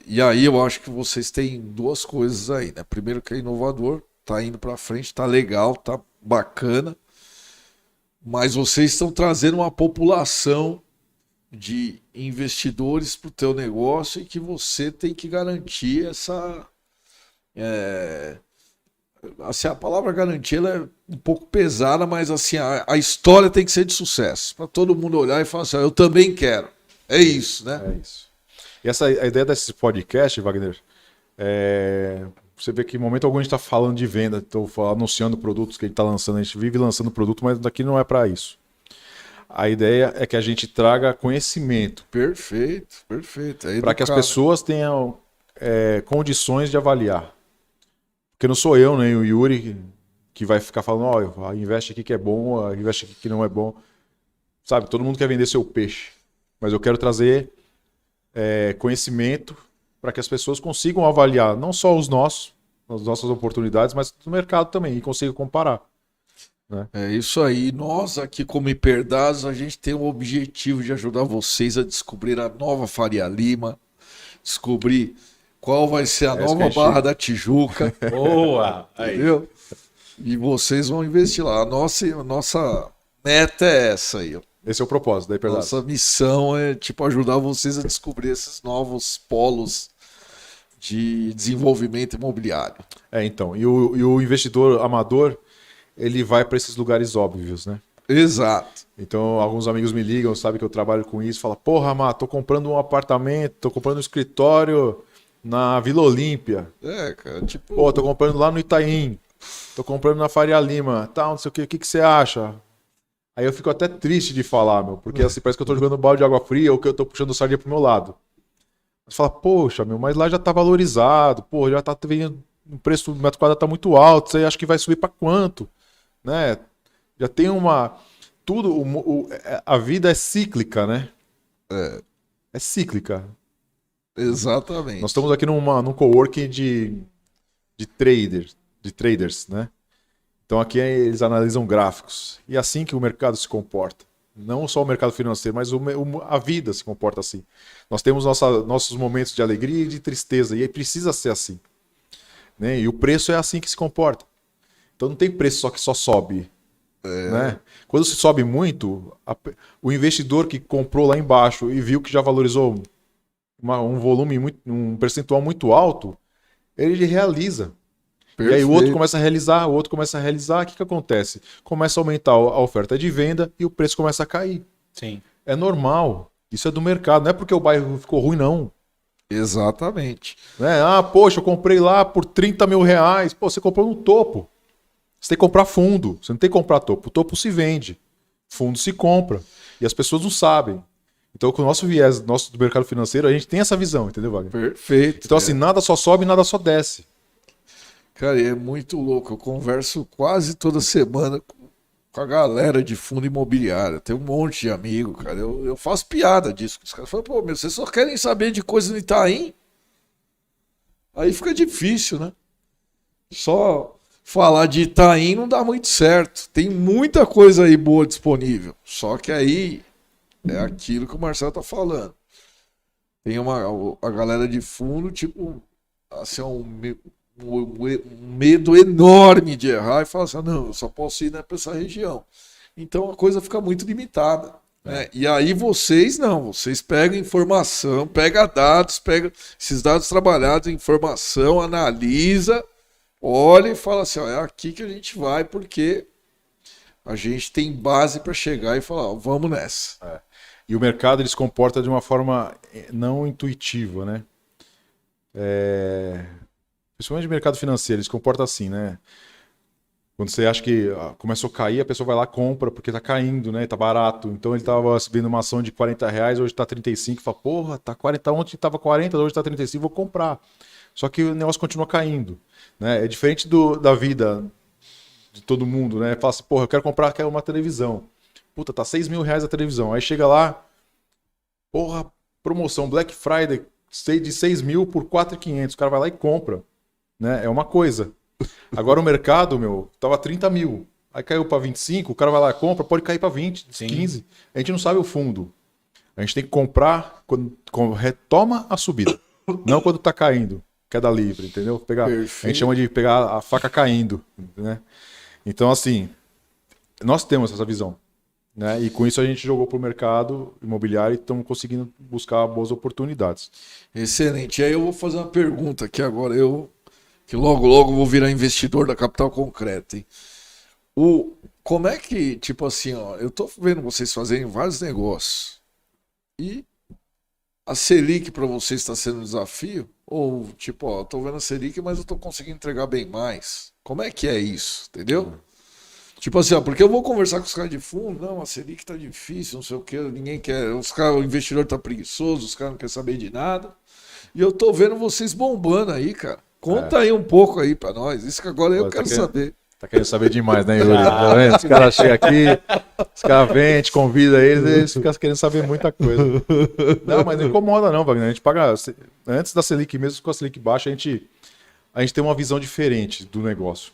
e aí eu acho que vocês têm duas coisas aí, né? Primeiro que é inovador, tá indo para frente, tá legal, tá bacana, mas vocês estão trazendo uma população de investidores para o teu negócio e que você tem que garantir essa... assim, a palavra garantia ela é um pouco pesada, mas assim, a história tem que ser de sucesso, para todo mundo olhar e falar assim, eu também quero. É isso, né? É isso. E a ideia desse podcast, Wagner, você vê que em momento algum a gente está falando de venda, estou anunciando produtos que a gente está lançando, a gente vive lançando produto, mas daqui não é para isso. A ideia é que a gente traga conhecimento. Perfeito, perfeito. Para que as pessoas tenham condições de avaliar. Porque não sou eu, nem o Yuri, que vai ficar falando, investe aqui que é bom, investe aqui que não é bom. Sabe, todo mundo quer vender seu peixe. Mas eu quero trazer conhecimento para que as pessoas consigam avaliar não só as nossas oportunidades, mas do mercado também, e consigam comparar. Né? É isso aí. Nós aqui como Hiperdados, a gente tem o objetivo de ajudar vocês a descobrir a nova Faria Lima, descobrir qual vai ser a nova Barra da Tijuca. Boa! Entendeu? E vocês vão investir lá. A nossa meta é essa aí. Esse é o propósito da Hiperdados. Nossa missão é tipo ajudar vocês a descobrir esses novos polos de desenvolvimento imobiliário. Então. E o investidor amador, ele vai para esses lugares óbvios, né? Exato. Então, alguns amigos me ligam, sabem que eu trabalho com isso, falam, porra, Má, tô comprando um apartamento, tô comprando um escritório na Vila Olímpia. Cara, tipo... Pô, tô comprando lá no Itaim, tô comprando na Faria Lima, tal, não sei o que você acha? Aí eu fico até triste de falar, meu, porque assim, parece que eu tô jogando um balde de água fria ou que eu tô puxando sardinha pro meu lado. Você fala, poxa, meu, mas lá já tá valorizado, pô, já tá vendo, o preço do metro quadrado tá muito alto, você acha que vai subir para quanto? Né? Já tem uma... a vida é cíclica, né? É cíclica. Exatamente. Nós estamos aqui num coworking de traders, né? Então aqui eles analisam gráficos. E é assim que o mercado se comporta. Não só o mercado financeiro, mas a vida se comporta assim. Nós temos nossos momentos de alegria e de tristeza. E precisa ser assim. Né? E o preço é assim que se comporta. Então não tem preço só que só sobe. Né? Quando se sobe muito, o investidor que comprou lá embaixo e viu que já valorizou um volume, um percentual muito alto, ele realiza. Perfeito. E aí o outro começa a realizar, o que acontece? Começa a aumentar a oferta de venda e o preço começa a cair. Sim. É normal. Isso é do mercado, não é porque o bairro ficou ruim, não. Exatamente. Né? Poxa, eu comprei lá por 30 mil reais. Pô, você comprou no topo. Você tem que comprar fundo, você não tem que comprar topo. O topo se vende, fundo se compra. E as pessoas não sabem. Então, com o nosso viés do mercado financeiro, a gente tem essa visão, entendeu, Wagner? Perfeito. Então, assim, nada só sobe, nada só desce. Cara, é muito louco. Eu converso quase toda semana com a galera de fundo imobiliário. Tem um monte de amigo, cara. Eu faço piada disso. Os caras falam, pô, meu, vocês só querem saber de coisa no Itaim? Aí fica difícil, né? Só falar de Itaim não dá muito certo. Tem muita coisa aí boa disponível. Só que aí é aquilo que o Marcelo tá falando. Tem a galera de fundo, tipo, assim, um medo enorme de errar e falar assim, não, eu só posso ir para essa região. Então a coisa fica muito limitada. né? E aí vocês não, vocês pegam informação, pegam dados, pegam esses dados trabalhados, informação, analisa, olha e fala assim, ó, é aqui que a gente vai porque a gente tem base para chegar e falar, ó, vamos nessa. E o mercado ele se comporta de uma forma não intuitiva, né? Principalmente no mercado financeiro, ele se comporta assim, né? Quando você acha que começou a cair, a pessoa vai lá e compra porque tá caindo, né? Tá barato. Então ele tava subindo uma ação de R$ 40, hoje tá 35, fala, porra, tá 40, ontem tava 40, hoje tá 35, vou comprar. Só que o negócio continua caindo, né? É diferente da vida de todo mundo, né? Fala assim, porra, eu quero uma televisão. Puta, tá R$ 6.000 a televisão. Aí chega lá, porra, promoção Black Friday de 6.000 por 4.500. O cara vai lá e compra, né? É uma coisa. Agora o mercado, tava 30.000. Aí caiu para 25, o cara vai lá e compra, pode cair para 20, Sim. 15. A gente não sabe o fundo. A gente tem que comprar quando retoma a subida. Não quando tá caindo. Queda livre, entendeu? A gente chama de pegar a faca caindo, né? Então, assim, nós temos essa visão, né? E com isso a gente jogou pro mercado imobiliário e estamos conseguindo buscar boas oportunidades. Excelente. E aí eu vou fazer uma pergunta aqui agora, que logo vou virar investidor da Capital Concreto, hein? Como é que, tipo assim, ó, eu tô vendo vocês fazerem vários negócios e a Selic para vocês está sendo um desafio? Ou, tipo, ó, eu tô vendo a Selic, mas eu tô conseguindo entregar bem mais. Como é que é isso, entendeu? Tipo assim, ó, porque eu vou conversar com os caras de fundo, não, a Selic tá difícil, não sei o que, ninguém quer, o investidor tá preguiçoso, os caras não querem saber de nada. E eu tô vendo vocês bombando aí, cara. Conta aí um pouco aí pra nós. Isso que agora eu quero saber. Tá querendo saber demais, né, Yuri? Tá vendo? Os caras chegam aqui, os caras vêm, a gente convida eles ficam querendo saber muita coisa. Não, mas não incomoda não, Wagner. A gente paga... Antes da Selic, mesmo com a Selic baixa, a gente tem uma visão diferente do negócio.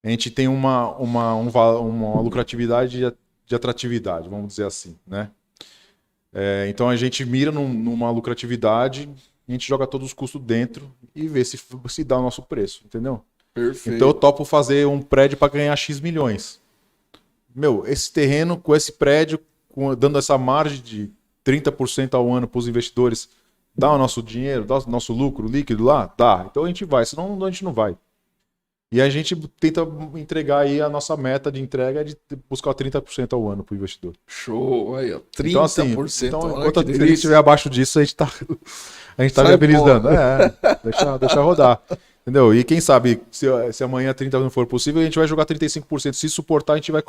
A gente tem uma lucratividade de atratividade, vamos dizer assim, né? Então a gente mira numa lucratividade, a gente joga todos os custos dentro e vê se dá o nosso preço, entendeu? Perfeito. Então eu topo fazer um prédio para ganhar X milhões. Esse terreno com esse prédio, dando essa margem de 30% ao ano para os investidores, dá o nosso dinheiro, dá o nosso lucro líquido lá? Dá. Então a gente vai, senão a gente não vai. E a gente tenta entregar aí a nossa meta de entrega de buscar 30% ao ano para o investidor. Show, aí, ó. 30%. Então, assim, enquanto a Selic estiver abaixo disso, a gente tá viabilizando. Deixa rodar. Entendeu? E quem sabe, se amanhã 30 não for possível, a gente vai jogar 35%. Se suportar, a gente vai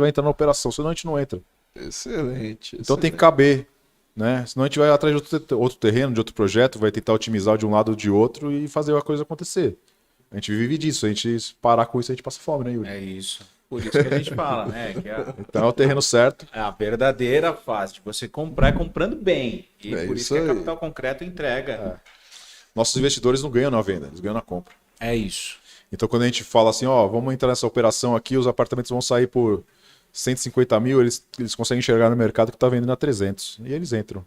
entrar na operação. Senão a gente não entra. Excelente. Então tem que caber, né? Senão a gente vai atrás de outro terreno, de outro projeto, vai tentar otimizar de um lado ou de outro e fazer a coisa acontecer. A gente vive disso. A gente parar com isso, a gente passa fome, né, Yuri? É isso. Por isso que a gente fala, né? Que Então é o terreno certo. é a verdadeira fase de você comprar comprando bem. E É por isso isso que a aí. Capital Concreto entrega. Nossos investidores não ganham na venda, eles ganham na compra. É isso. Então quando a gente fala assim, ó, vamos entrar nessa operação aqui, os apartamentos vão sair por 150 mil, eles conseguem enxergar no mercado que está vendendo a 300. E eles entram.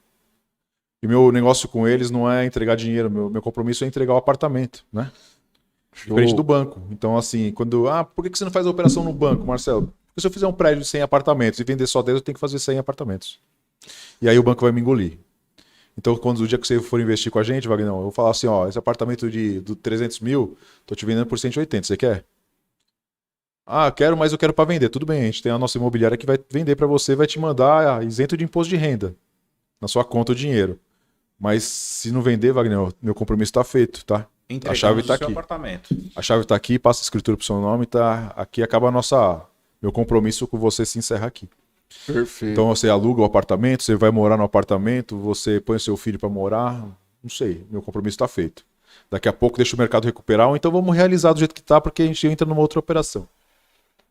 E meu negócio com eles não é entregar dinheiro, meu compromisso é entregar o apartamento, né? Diferente do banco. Então, assim, por que você não faz a operação no banco, Marcelo? Porque se eu fizer um prédio de 100 apartamentos e vender só 10, eu tenho que fazer 100 apartamentos. E aí o banco vai me engolir. Então, o dia que você for investir com a gente, Wagner, eu vou falar assim, ó, esse apartamento do 300 mil, tô te vendendo por 180, você quer? Ah, quero, mas eu quero para vender. Tudo bem, a gente tem a nossa imobiliária que vai vender para você, vai te mandar isento de imposto de renda na sua conta o dinheiro. Mas se não vender, Wagner, meu compromisso está feito, tá? A chave está aqui. Apartamento. A chave está aqui, passa a escritura pro seu nome, tá? Aqui acaba meu compromisso com você se encerra aqui. Perfeito. Então você aluga o apartamento, você vai morar no apartamento, você põe o seu filho para morar, não sei, meu compromisso está feito. Daqui a pouco deixa o mercado recuperar, ou então vamos realizar do jeito que está, porque a gente entra numa outra operação.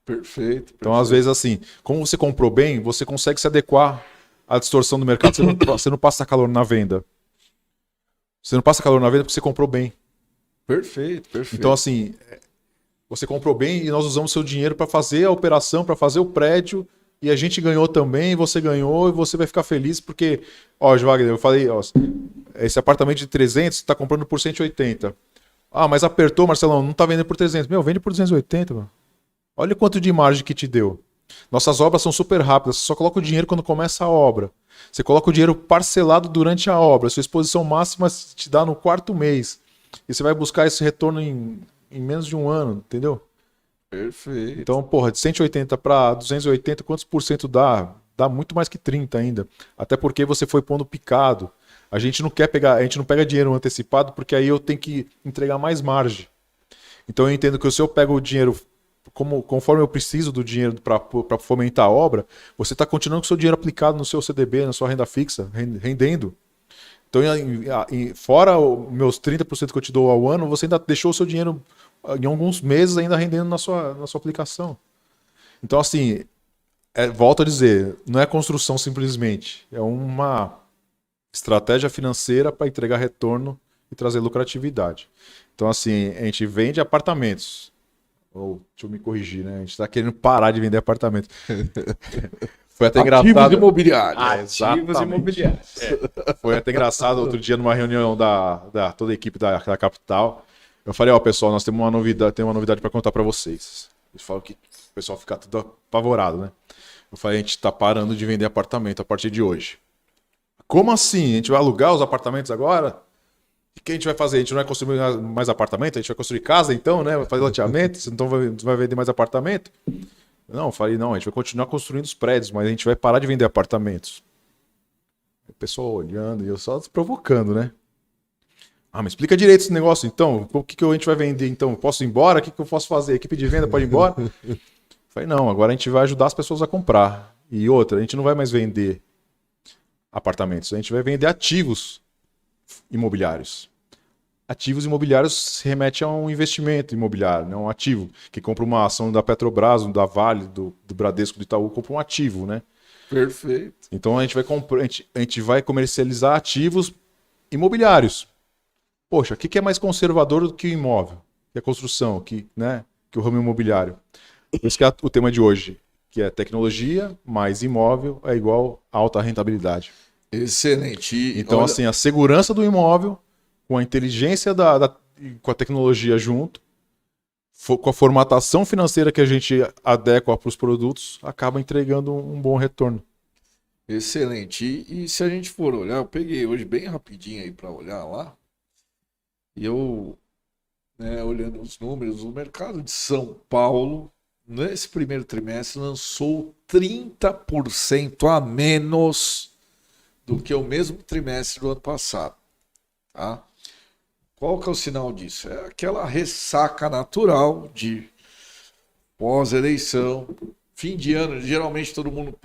Perfeito. Então, às vezes, assim, como você comprou bem, você consegue se adequar à distorção do mercado, você não passa calor na venda. Você não passa calor na venda porque você comprou bem. Perfeito. Então, assim, você comprou bem e nós usamos seu dinheiro para fazer a operação, para fazer o prédio, e a gente ganhou também, você ganhou, e você vai ficar feliz porque, ó, Wagner, eu falei, ó, esse apartamento de 300 você está comprando por 180. Ah, mas apertou, Marcelão, não está vendendo por 300. Meu, vende por 280, mano. Olha quanto de margem que te deu. Nossas obras são super rápidas, você só coloca o dinheiro quando começa a obra. Você coloca o dinheiro parcelado durante a obra. Sua exposição máxima te dá no 4º mês. E você vai buscar esse retorno em menos de um ano, entendeu? Perfeito. Então, porra, de 180 para 280, quantos por cento dá? Dá muito mais que 30 ainda. Até porque você foi pondo picado. A gente não quer pegar, a gente não pega dinheiro antecipado porque aí eu tenho que entregar mais margem. Então eu entendo que se eu pego o dinheiro conforme eu preciso do dinheiro para fomentar a obra, você está continuando com o seu dinheiro aplicado no seu CDB, na sua renda fixa, rendendo. Então, fora os meus 30% que eu te dou ao ano, você ainda deixou o seu dinheiro em alguns meses ainda rendendo na sua aplicação. Então, assim, volto a dizer, não é construção simplesmente, é uma estratégia financeira para entregar retorno e trazer lucratividade. Então, assim, a gente vende apartamentos. Ou, deixa eu me corrigir, né? A gente está querendo parar de vender apartamento. Foi até Ativos engraçado. imobiliários. Ativos imobiliários. Foi até engraçado outro dia numa reunião da toda a equipe da capital. Eu falei, ó, pessoal, nós temos uma novidade para contar para vocês. Eles falam que o pessoal fica tudo apavorado, né? Eu falei, a gente está parando de vender apartamento a partir de hoje. Como assim? A gente vai alugar os apartamentos agora? O que a gente vai fazer? A gente não vai construir mais apartamento? A gente vai construir casa então, né? Vai fazer loteamento? Você não vai vender mais apartamento? Não, eu falei, não, a gente vai continuar construindo os prédios, mas a gente vai parar de vender apartamentos. O pessoal olhando e eu só provocando, né? Ah, mas explica direito esse negócio então. O que a gente vai vender então? Posso ir embora? O que eu posso fazer? A equipe de venda pode ir embora? Eu falei, não, agora a gente vai ajudar as pessoas a comprar. E outra, a gente não vai mais vender apartamentos, a gente vai vender ativos imobiliários. Ativos imobiliários se remete a um investimento imobiliário, né? Um ativo. Que compra uma ação da Petrobras, da Vale, do Bradesco, do Itaú, compra um ativo, né? Perfeito. Então a gente vai a gente vai comercializar ativos imobiliários. Poxa, o que é mais conservador do que o imóvel? Que a construção, né? Que o ramo imobiliário. Por isso que é o tema de hoje, que é tecnologia mais imóvel é igual a alta rentabilidade. Excelente. Então, assim, a segurança do imóvel, com a inteligência com a tecnologia junto, com a formatação financeira que a gente adequa para os produtos, acaba entregando um bom retorno. Excelente. E se a gente for olhar, eu peguei hoje bem rapidinho aí para olhar lá, e eu, né, olhando os números, o mercado de São Paulo, nesse primeiro trimestre, lançou 30% a menos do que o mesmo trimestre do ano passado. Tá? Qual que é o sinal disso? É aquela ressaca natural de pós-eleição, fim de ano, geralmente todo mundo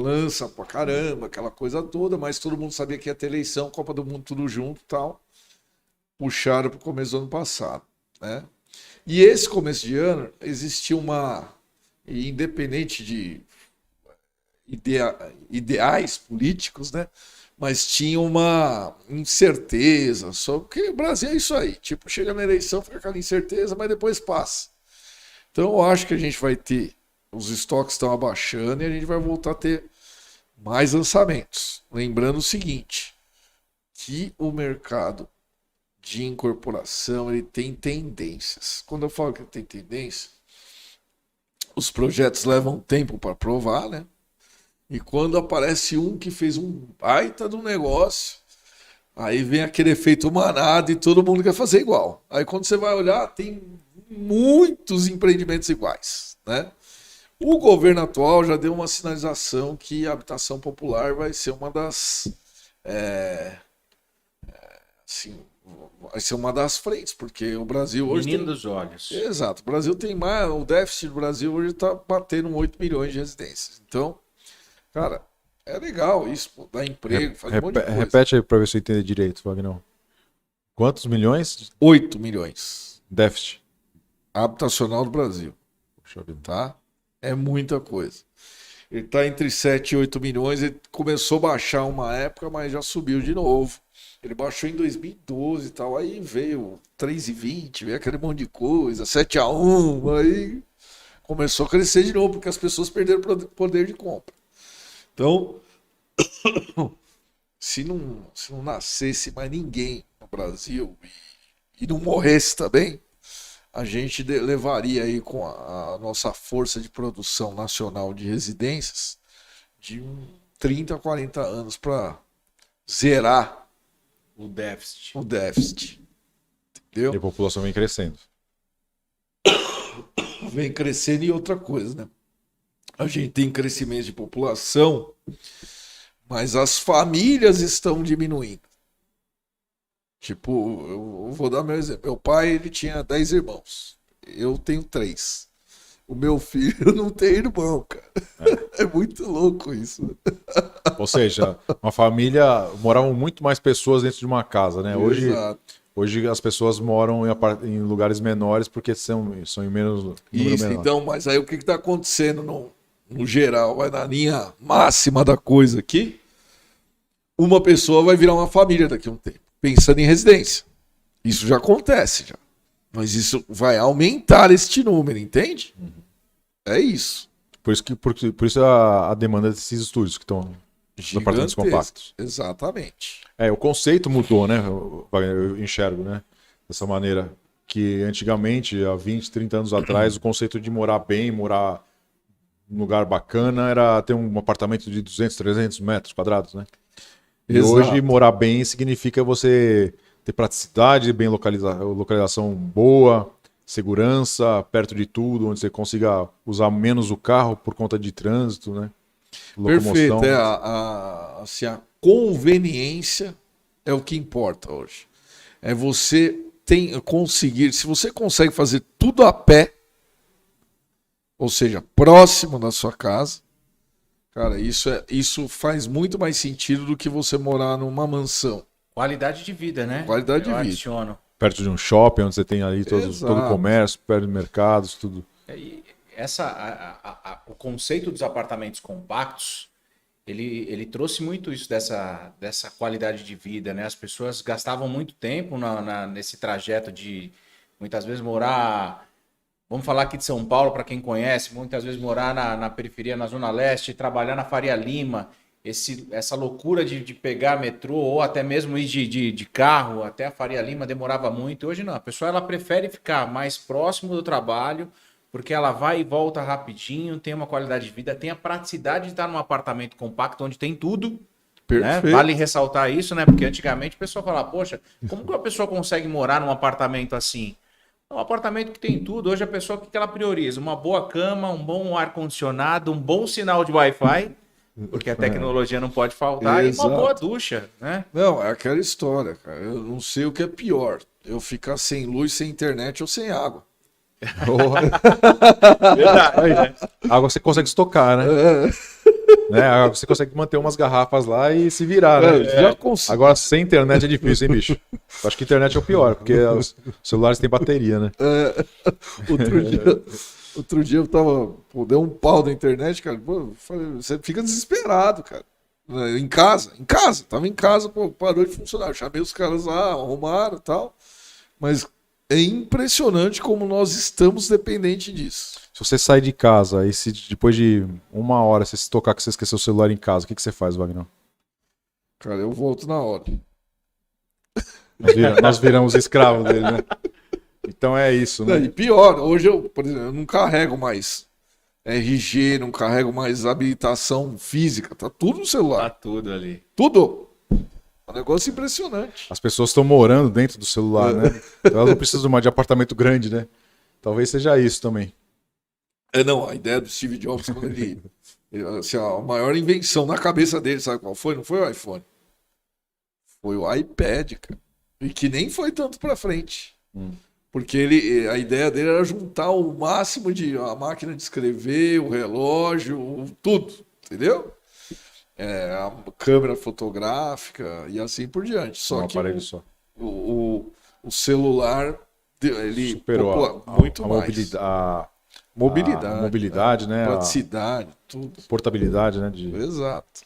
lança pra caramba, aquela coisa toda, mas todo mundo sabia que ia ter eleição, Copa do Mundo tudo junto e tal. Puxaram para o começo do ano passado, né? E esse começo de ano existia independente de ideais políticos, né? Mas tinha uma incerteza, só que o Brasil é isso aí, tipo, chega na eleição, fica aquela incerteza, mas depois passa. Então eu acho que a gente vai ter, os estoques estão abaixando e a gente vai voltar a ter mais lançamentos. Lembrando o seguinte, que o mercado de incorporação, ele tem tendências. Quando eu falo que tem tendência, os projetos levam tempo para aprovar, né? E quando aparece um que fez um baita de um negócio, aí vem aquele efeito manada e todo mundo quer fazer igual. Aí quando você vai olhar, tem muitos empreendimentos iguais, né? O governo atual já deu uma sinalização que a habitação popular vai ser uma das vai ser uma das frentes, porque o Brasil hoje Menino dos olhos. Exato, o Brasil tem mais, o déficit do Brasil hoje está batendo 8 milhões de residências. Então, cara, é legal isso, pô, dá emprego, faz um monte de coisa. Repete aí para ver se eu entender direito, Wagner. Quantos milhões? 8 milhões. Déficit Habitacional do Brasil. Puxa vida. Tá? É muita coisa. Ele está entre 7 e 8 milhões, ele começou a baixar uma época, mas já subiu de novo. Ele baixou em 2012 e tal, aí veio 3,20, veio aquele monte de coisa, 7-1, aí começou a crescer de novo, porque as pessoas perderam o poder de compra. Então, se não nascesse mais ninguém no Brasil e não morresse também, a gente levaria aí com a nossa força de produção nacional de residências de 30 a 40 anos para zerar O déficit. o déficit. E a Entendeu? população vem crescendo. Vem crescendo e outra coisa, né? A gente tem crescimento de população, mas as famílias estão diminuindo. Tipo, eu vou dar meu exemplo. Meu pai, ele tinha 10 irmãos. Eu tenho 3. O meu filho não tem irmão, cara. É muito louco isso. Ou seja, uma família, moravam muito mais pessoas dentro de uma casa, né? Hoje, Exato. hoje as pessoas moram em lugares menores porque são em menos número Isso, menor. então, mas aí o que está acontecendo no geral, vai na linha máxima da coisa aqui, uma pessoa vai virar uma família daqui a um tempo, pensando em residência. Isso já acontece, já. Mas isso vai aumentar este número, entende? É isso. Por isso a demanda desses estúdios que estão nos apartamentos Gigantesco. compactos. Exatamente. O conceito mudou, né? Wagner? Eu enxergo, né? Dessa maneira que antigamente, há 20, 30 anos atrás, o conceito de morar bem, morar num lugar bacana era ter um apartamento de 200, 300 metros quadrados, né? E Exato. hoje morar bem significa você ter praticidade, bem localização boa, segurança, perto de tudo, onde você consiga usar menos o carro por conta de trânsito, né? Perfeito. Locomoção. Assim, a conveniência é o que importa hoje. É você conseguir, se você consegue fazer tudo a pé, ou seja, próximo da sua casa, cara, isso faz muito mais sentido do que você morar numa mansão. Qualidade de vida, né? Qualidade de Eu vida. adiciono. Perto de um shopping, onde você tem ali todo Exato. o comércio, perto de mercados, tudo. E o conceito dos apartamentos compactos, ele trouxe muito isso dessa qualidade de vida, né? As pessoas gastavam muito tempo nesse trajeto de, muitas vezes, morar... Vamos falar aqui de São Paulo, para quem conhece, muitas vezes morar na periferia, na Zona Leste, trabalhar na Faria Lima, essa loucura de pegar metrô ou até mesmo ir de carro até a Faria Lima demorava muito. Hoje não, a pessoa ela prefere ficar mais próximo do trabalho, porque ela vai e volta rapidinho, tem uma qualidade de vida, tem a praticidade de estar num apartamento compacto onde tem tudo. Né? Perfeito. Vale ressaltar isso, né? Porque antigamente o pessoal falava, poxa, como que uma pessoa consegue morar num apartamento assim? É um apartamento que tem tudo. Hoje a pessoa, o que ela prioriza? Uma boa cama, um bom ar-condicionado, um bom sinal de Wi-Fi, porque a tecnologia não pode faltar, e Exato. uma boa ducha, né? Não, é aquela história, cara. Eu não sei o que é pior. Eu ficar sem luz, sem internet ou sem água. Verdade. Água você consegue estocar, né? Né? Água você consegue manter umas garrafas lá e se virar, né? Já consigo. Agora sem internet é difícil, hein, bicho? Eu acho que internet é o pior, porque os celulares têm bateria, né? Outro dia eu tava. Pô, deu um pau da internet, cara. Pô, eu falei, você fica desesperado, cara. Em casa, tava em casa, pô, parou de funcionar. Eu chamei os caras lá, arrumaram e tal. Mas é impressionante como nós estamos dependentes disso. Se você sair de casa e se depois de uma hora você se tocar que você esqueceu o celular em casa, o que você faz, Wagner? Cara, eu volto na hora. Nós viramos escravos dele, né? Então é isso, né? E pior, hoje eu, por exemplo, eu não carrego mais RG, não carrego mais habilitação física, tá tudo no Tá celular. tudo ali. Tudo. É um negócio impressionante. As pessoas estão morando dentro do celular, né? Então elas não precisam mais de apartamento grande, né? Talvez seja isso também. Não, a ideia do Steve Jobs, quando ele assim, a maior invenção na cabeça dele, sabe qual foi? Não foi o iPhone. Foi o iPad, cara. E que nem foi tanto pra frente. Porque a ideia dele era juntar o máximo de a máquina de escrever, o relógio, tudo, entendeu? A câmera fotográfica e assim por diante. Só Um que aparelho só. o celular, ele Superou muito a mais. mobilidade, Mobilidade, mobilidade, né? A praticidade, tudo. portabilidade, né? Exato.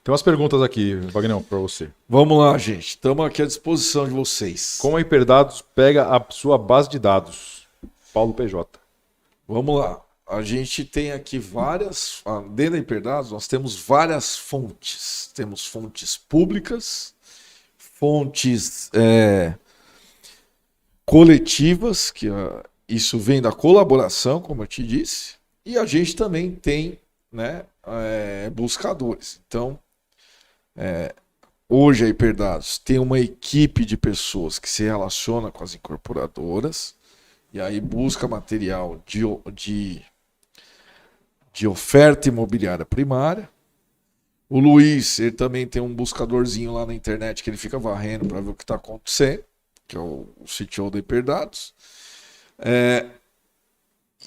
Tem umas perguntas aqui, Wagner, para você. Vamos lá, gente. Estamos aqui à disposição de vocês. Como a Hiperdados pega a sua base de dados? Paulo PJ. Vamos lá. A gente tem aqui várias. Dentro da Hiperdados, nós temos várias fontes. Temos fontes públicas, fontes coletivas, isso vem da colaboração, como eu te disse, e a gente também tem, né, buscadores. Então, hoje a Hiperdados tem uma equipe de pessoas que se relaciona com as incorporadoras e aí busca material de oferta imobiliária primária. O Luiz, ele também tem um buscadorzinho lá na internet que ele fica varrendo para ver o que está acontecendo, que é o CTO da Hiperdados.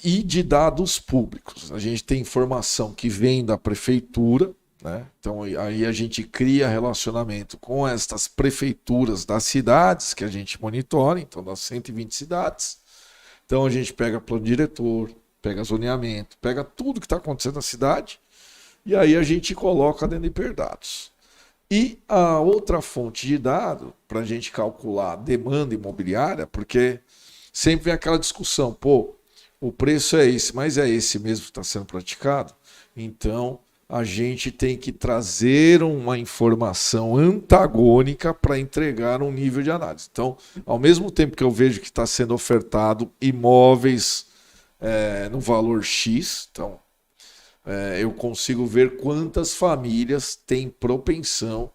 E de dados públicos. A gente tem informação que vem da prefeitura, né? Então aí a gente cria relacionamento com estas prefeituras das cidades que a gente monitora, então das 120 cidades. Então a gente pega plano diretor, pega zoneamento, pega tudo que está acontecendo na cidade e aí a gente coloca dentro de Hiperdados. E a outra fonte de dado para a gente calcular a demanda imobiliária, porque sempre vem aquela discussão, pô, o preço é esse, mas é esse mesmo que está sendo praticado? Então a gente tem que trazer uma informação antagônica para entregar um nível de análise. Então, ao mesmo tempo que eu vejo que está sendo ofertado imóveis no valor X, então eu consigo ver quantas famílias têm propensão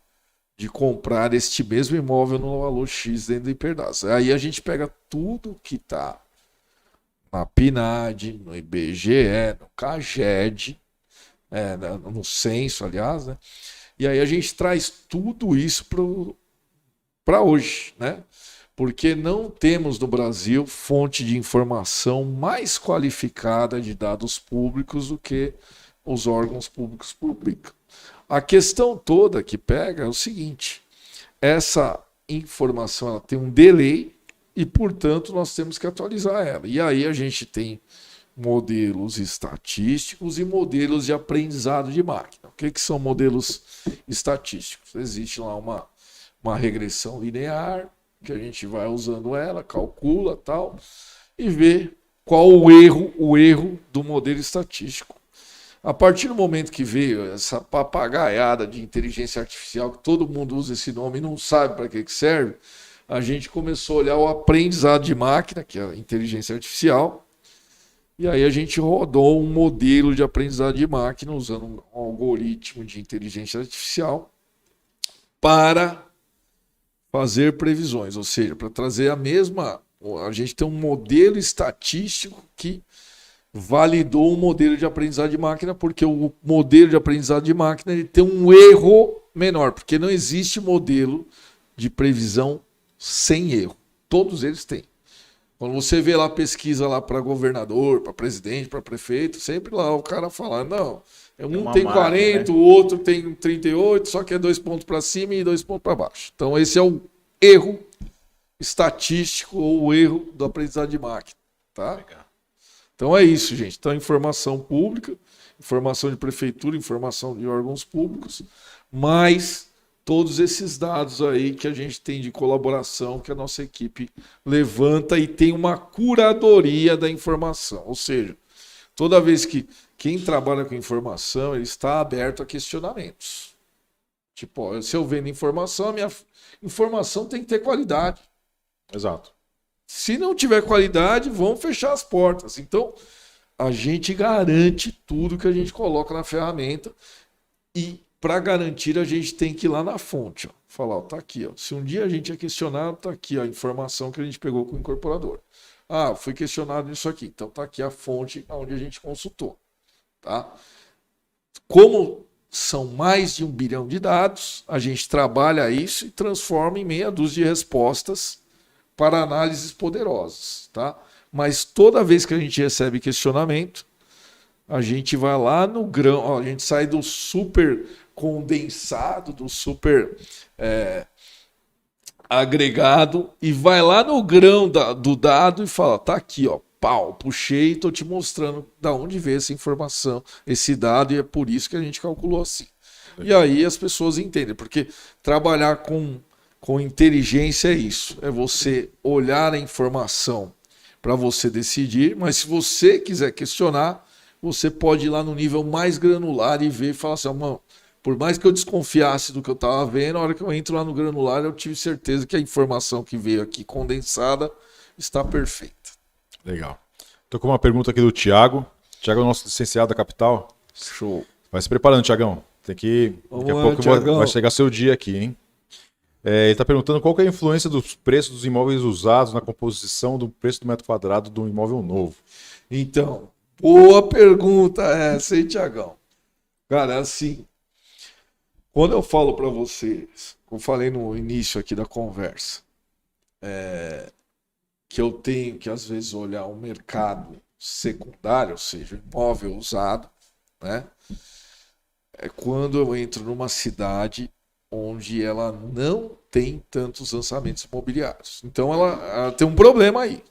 de comprar este mesmo imóvel no valor X dentro do Hiperdados. Aí a gente pega tudo que está na PNAD, no IBGE, no CAGED, no censo, aliás, né? E aí a gente traz tudo isso para hoje, né? Porque não temos no Brasil fonte de informação mais qualificada de dados públicos do que os órgãos públicos publicam. A questão toda que pega é o seguinte: essa informação ela tem um delay e, portanto, nós temos que atualizar ela. E aí a gente tem modelos estatísticos e modelos de aprendizado de máquina. O que são modelos estatísticos? Existe lá uma regressão linear, que a gente vai usando ela, calcula tal, e vê qual o erro do modelo estatístico. A partir do momento que veio essa papagaiada de inteligência artificial, que todo mundo usa esse nome e não sabe para que serve, a gente começou a olhar o aprendizado de máquina, que é a inteligência artificial, e aí a gente rodou um modelo de aprendizado de máquina usando um algoritmo de inteligência artificial para fazer previsões, ou seja, para trazer a gente tem um modelo estatístico que validou um modelo de aprendizado de máquina, porque o modelo de aprendizado de máquina ele tem um erro menor, porque não existe modelo de previsão sem erro. Todos eles têm. Quando você vê lá pesquisa lá para governador, para presidente, para prefeito, sempre lá o cara fala, não, um tem 40, né? O outro tem 38, só que é 2 pontos para cima e 2 pontos para baixo. Então esse é o erro estatístico ou o erro do aprendizado de máquina, tá? Legal. Então é isso, gente. Então informação pública, informação de prefeitura, informação de órgãos públicos, mais todos esses dados aí que a gente tem de colaboração, que a nossa equipe levanta e tem uma curadoria da informação. Ou seja, toda vez que quem trabalha com informação, ele está aberto a questionamentos. Tipo, ó, se eu vendo informação, a minha informação tem que ter qualidade. Exato. Se não tiver qualidade, vão fechar as portas. Então, a gente garante tudo que a gente coloca na ferramenta e para garantir, a gente tem que ir lá na fonte, ó, falar, ó, tá aqui, ó. Se um dia a gente é questionado, tá aqui ó, a informação que a gente pegou com o incorporador. Ah, fui questionado nisso aqui. Então tá aqui a fonte onde a gente consultou, tá? Como são mais de 1 bilhão de dados, a gente trabalha isso e transforma em meia dúzia de respostas para análises poderosas, tá? Mas toda vez que a gente recebe questionamento, a gente vai lá no grão, ó, a gente sai do super condensado, do super agregado e vai lá no grão do dado e fala, tá aqui, ó, pau, puxei e tô te mostrando da onde veio essa informação, esse dado, e é por isso que a gente calculou assim. E aí as pessoas entendem, porque trabalhar com inteligência é isso, é você olhar a informação para você decidir, mas se você quiser questionar, você pode ir lá no nível mais granular e ver e falar assim, mano, por mais que eu desconfiasse do que eu estava vendo, na hora que eu entro lá no granular, eu tive certeza que a informação que veio aqui condensada está perfeita. Legal. Tô com uma pergunta aqui do Thiago. Thiago é o nosso licenciado da Capital. Show. Vai se preparando, Thiagão. Tem que... Vamos Daqui a lá, pouco Thiagão. vai chegar seu dia aqui, hein? Ele está perguntando qual que é a influência dos preços dos imóveis usados na composição do preço do metro quadrado de um imóvel novo. Então, boa pergunta essa, hein, Tiagão? Cara, assim, quando eu falo para vocês, como eu falei no início aqui da conversa, que eu tenho que às vezes olhar o mercado secundário, ou seja, o imóvel usado, né? É quando eu entro numa cidade onde ela não tem tantos lançamentos imobiliários. Então ela tem um problema aí.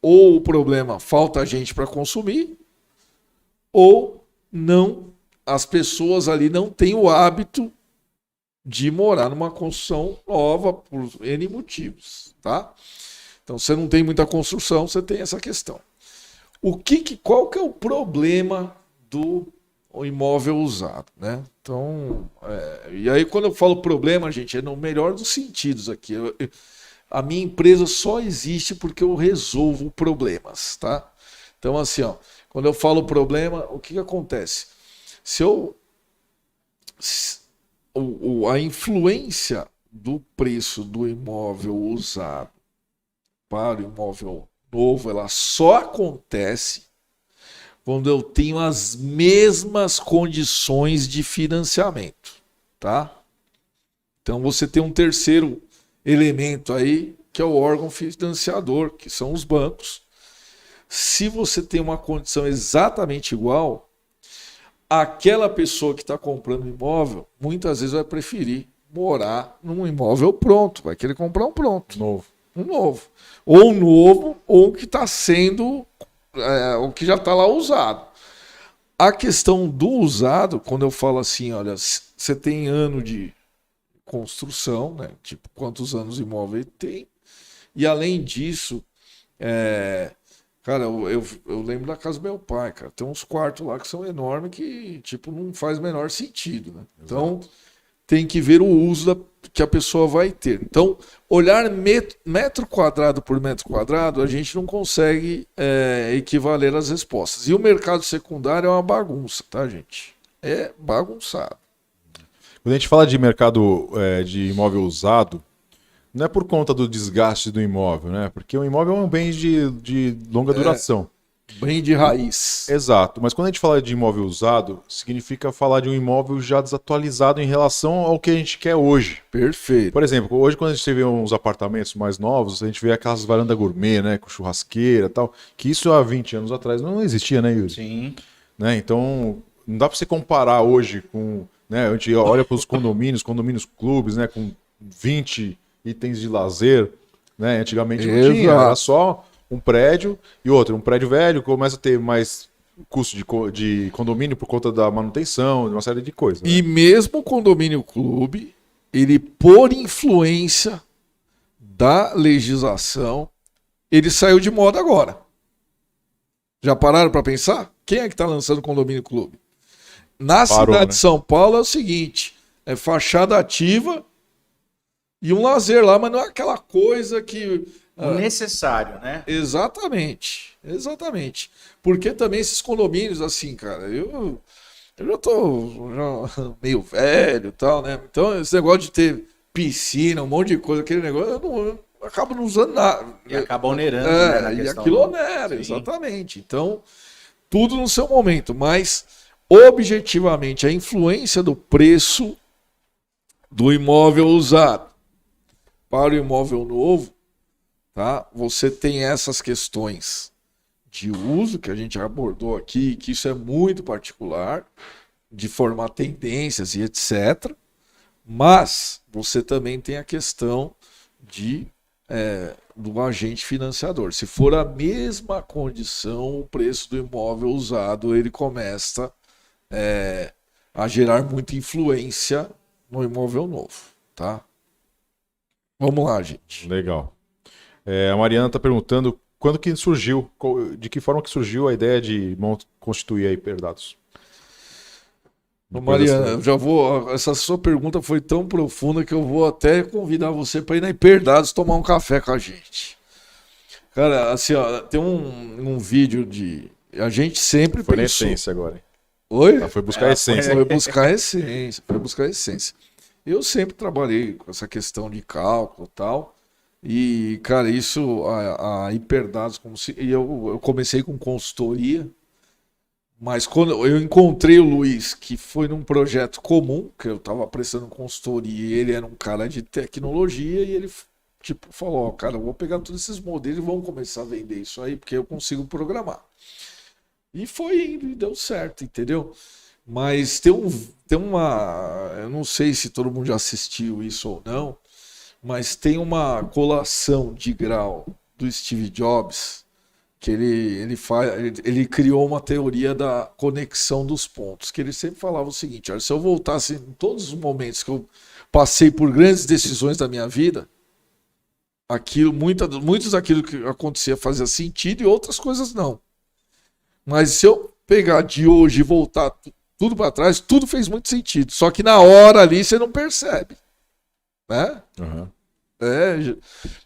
Ou o problema falta gente para consumir, ou não, as pessoas ali não têm o hábito de morar numa construção nova por N motivos, tá? Então você não tem muita construção, você tem essa questão. Qual que é o problema do imóvel usado, né? Então, e aí quando eu falo problema, gente, é no melhor dos sentidos aqui. A minha empresa só existe porque eu resolvo problemas, tá? Então, assim, ó, quando eu falo problema, o que acontece? A influência do preço do imóvel usado para o imóvel novo, ela só acontece quando eu tenho as mesmas condições de financiamento, tá? Então você tem um terceiro elemento aí, que é o órgão financiador, que são os bancos. Se você tem uma condição exatamente igual, aquela pessoa que está comprando imóvel, muitas vezes vai preferir morar num imóvel pronto, vai querer comprar um pronto. Novo. Um novo. Ou um novo, ou que está sendo... o que já está lá usado. A questão do usado, quando eu falo assim, olha, você tem ano de construção, né? Tipo, quantos anos o imóvel tem. E além disso, cara, eu lembro da casa do meu pai, cara. Tem uns quartos lá que são enormes que, tipo, não faz o menor sentido, né? Então, tem que ver o uso que a pessoa vai ter. Então, olhar metro quadrado por metro quadrado, a gente não consegue equivaler as respostas. E o mercado secundário é uma bagunça, tá, gente? É bagunçado. Quando a gente fala de mercado de imóvel usado, não é por conta do desgaste do imóvel, né? Porque o imóvel é um bem de longa duração. Bem de raiz. Exato, mas quando a gente fala de imóvel usado, significa falar de um imóvel já desatualizado em relação ao que a gente quer hoje. Perfeito. Por exemplo, hoje quando a gente vê uns apartamentos mais novos, a gente vê aquelas varandas gourmet, né, com churrasqueira e tal, que isso há 20 anos atrás não existia, né, Yuri? Sim. Né? Então, não dá para você comparar hoje com, né, a gente olha para os condomínios clubes, né, com 20 itens de lazer, né, antigamente não tinha, era só um prédio e outro, um prédio velho começa a ter mais custo de condomínio por conta da manutenção, de uma série de coisas. Né? E mesmo o condomínio clube, ele, por influência da legislação, ele saiu de moda agora. Já pararam para pensar? Quem é que está lançando condomínio clube? Na cidade de São Paulo é o seguinte, é fachada ativa e um lazer lá, mas não é aquela coisa que... necessário, né? Exatamente. Porque também esses condomínios, assim, cara, eu já tô meio velho e tal, né? Então, esse negócio de ter piscina, um monte de coisa, aquele negócio, eu acabo não usando nada. E acaba onerando, né? Na E questão aquilo onera, exatamente. Então, tudo no seu momento, mas objetivamente a influência do preço do imóvel usado para o imóvel novo, tá? Você tem essas questões de uso que a gente já abordou aqui, que isso é muito particular, de formar tendências e etc. Mas você também tem a questão do agente financiador. Se for a mesma condição, o preço do imóvel usado ele começa a gerar muita influência no imóvel novo, tá? Vamos lá, gente. Legal. A Mariana está perguntando quando que surgiu, de que forma que surgiu a ideia de constituir a Hiperdados? Mariana, eu já vou. Essa sua pergunta foi tão profunda que eu vou até convidar você para ir na Hiperdados tomar um café com a gente. Cara, assim, ó, tem um vídeo de... A gente sempre Foi na pensou... essência agora. Hein? Oi? Ela foi buscar a essência. Foi buscar a essência, foi buscar a essência. Eu sempre trabalhei com essa questão de cálculo e tal. E, cara, isso, a Hiperdados, e eu comecei com consultoria, mas quando eu encontrei o Luiz, que foi num projeto comum, que eu estava prestando consultoria, e ele era um cara de tecnologia, e ele, tipo, falou, ó, cara, eu vou pegar todos esses modelos e vamos começar a vender isso aí, porque eu consigo programar. E foi indo, e deu certo, entendeu? Mas tem uma. Eu não sei se todo mundo já assistiu isso ou não, mas tem uma colação de grau do Steve Jobs que ele criou uma teoria da conexão dos pontos, que ele sempre falava o seguinte: olha, se eu voltasse em todos os momentos que eu passei por grandes decisões da minha vida, muitos daquilo que acontecia fazia sentido e outras coisas não. Mas se eu pegar de hoje e voltar tudo para trás, tudo fez muito sentido. Só que na hora ali você não percebe, né? Uhum.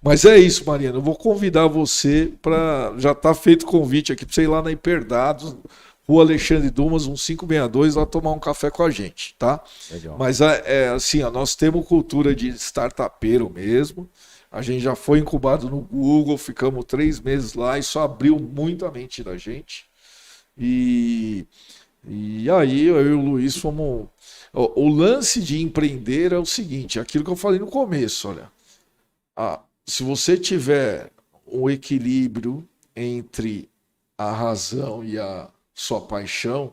Mas é isso, Mariana. Eu vou convidar você para... Já está feito o convite aqui para você ir lá na Hiperdados, Rua Alexandre Dumas, 1562, lá tomar um café com a gente, tá? Legal. Mas assim, nós temos cultura de startupeiro mesmo. A gente já foi incubado no Google, ficamos 3 meses lá e só abriu muito a mente da gente. E aí eu e o Luiz fomos... O lance de empreender é o seguinte, aquilo que eu falei no começo, olha. Se você tiver um equilíbrio entre a razão e a sua paixão,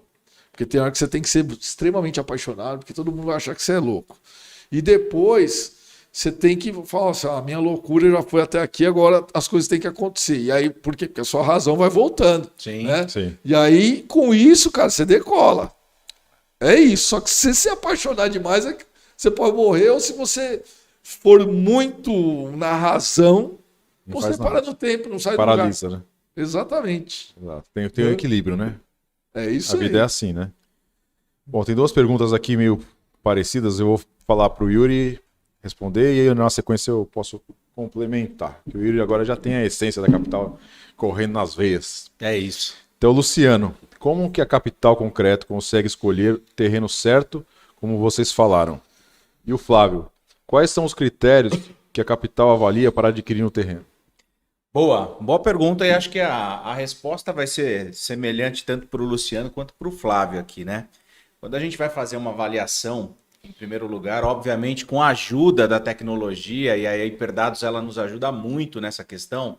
porque tem hora que você tem que ser extremamente apaixonado, porque todo mundo vai achar que você é louco. E depois você tem que falar assim, a minha loucura já foi até aqui, agora as coisas têm que acontecer. E aí, por quê? Porque a sua razão vai voltando. Sim, né? sim. E aí, com isso, cara, você decola. É isso. Só que se você se apaixonar demais, você pode morrer, ou se você for muito na razão, Não você faz para nada. no tempo, não sai do lugar. Paralisa, né? Exatamente. Exato. Tem um equilíbrio, né? É isso A vida aí. é assim, né? Bom, tem 2 perguntas aqui meio parecidas. Eu vou falar para o Yuri responder e aí na sequência eu posso complementar. Que o Yuri agora já tem a essência da Capital correndo nas veias. É isso. Então, Luciano, como que a Capital Concreto consegue escolher o terreno certo, como vocês falaram? E o Flávio, quais são os critérios que a Capital avalia para adquirir um terreno? Boa pergunta, e acho que a resposta vai ser semelhante tanto para o Luciano quanto para o Flávio aqui, né? Quando a gente vai fazer uma avaliação, em primeiro lugar, obviamente com a ajuda da tecnologia, e a Hiperdados ela nos ajuda muito nessa questão,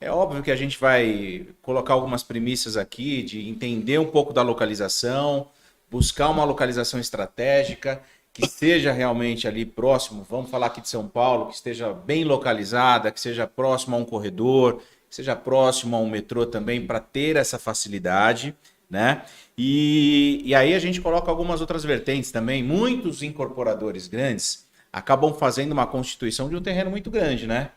é óbvio que a gente vai colocar algumas premissas aqui de entender um pouco da localização, buscar uma localização estratégica, que seja realmente ali próximo, vamos falar aqui de São Paulo, que esteja bem localizada, que seja próximo a um corredor, que seja próximo a um metrô também, para ter essa facilidade, né? E aí a gente coloca algumas outras vertentes também. Muitos incorporadores grandes acabam fazendo uma constituição de um terreno muito grande, né?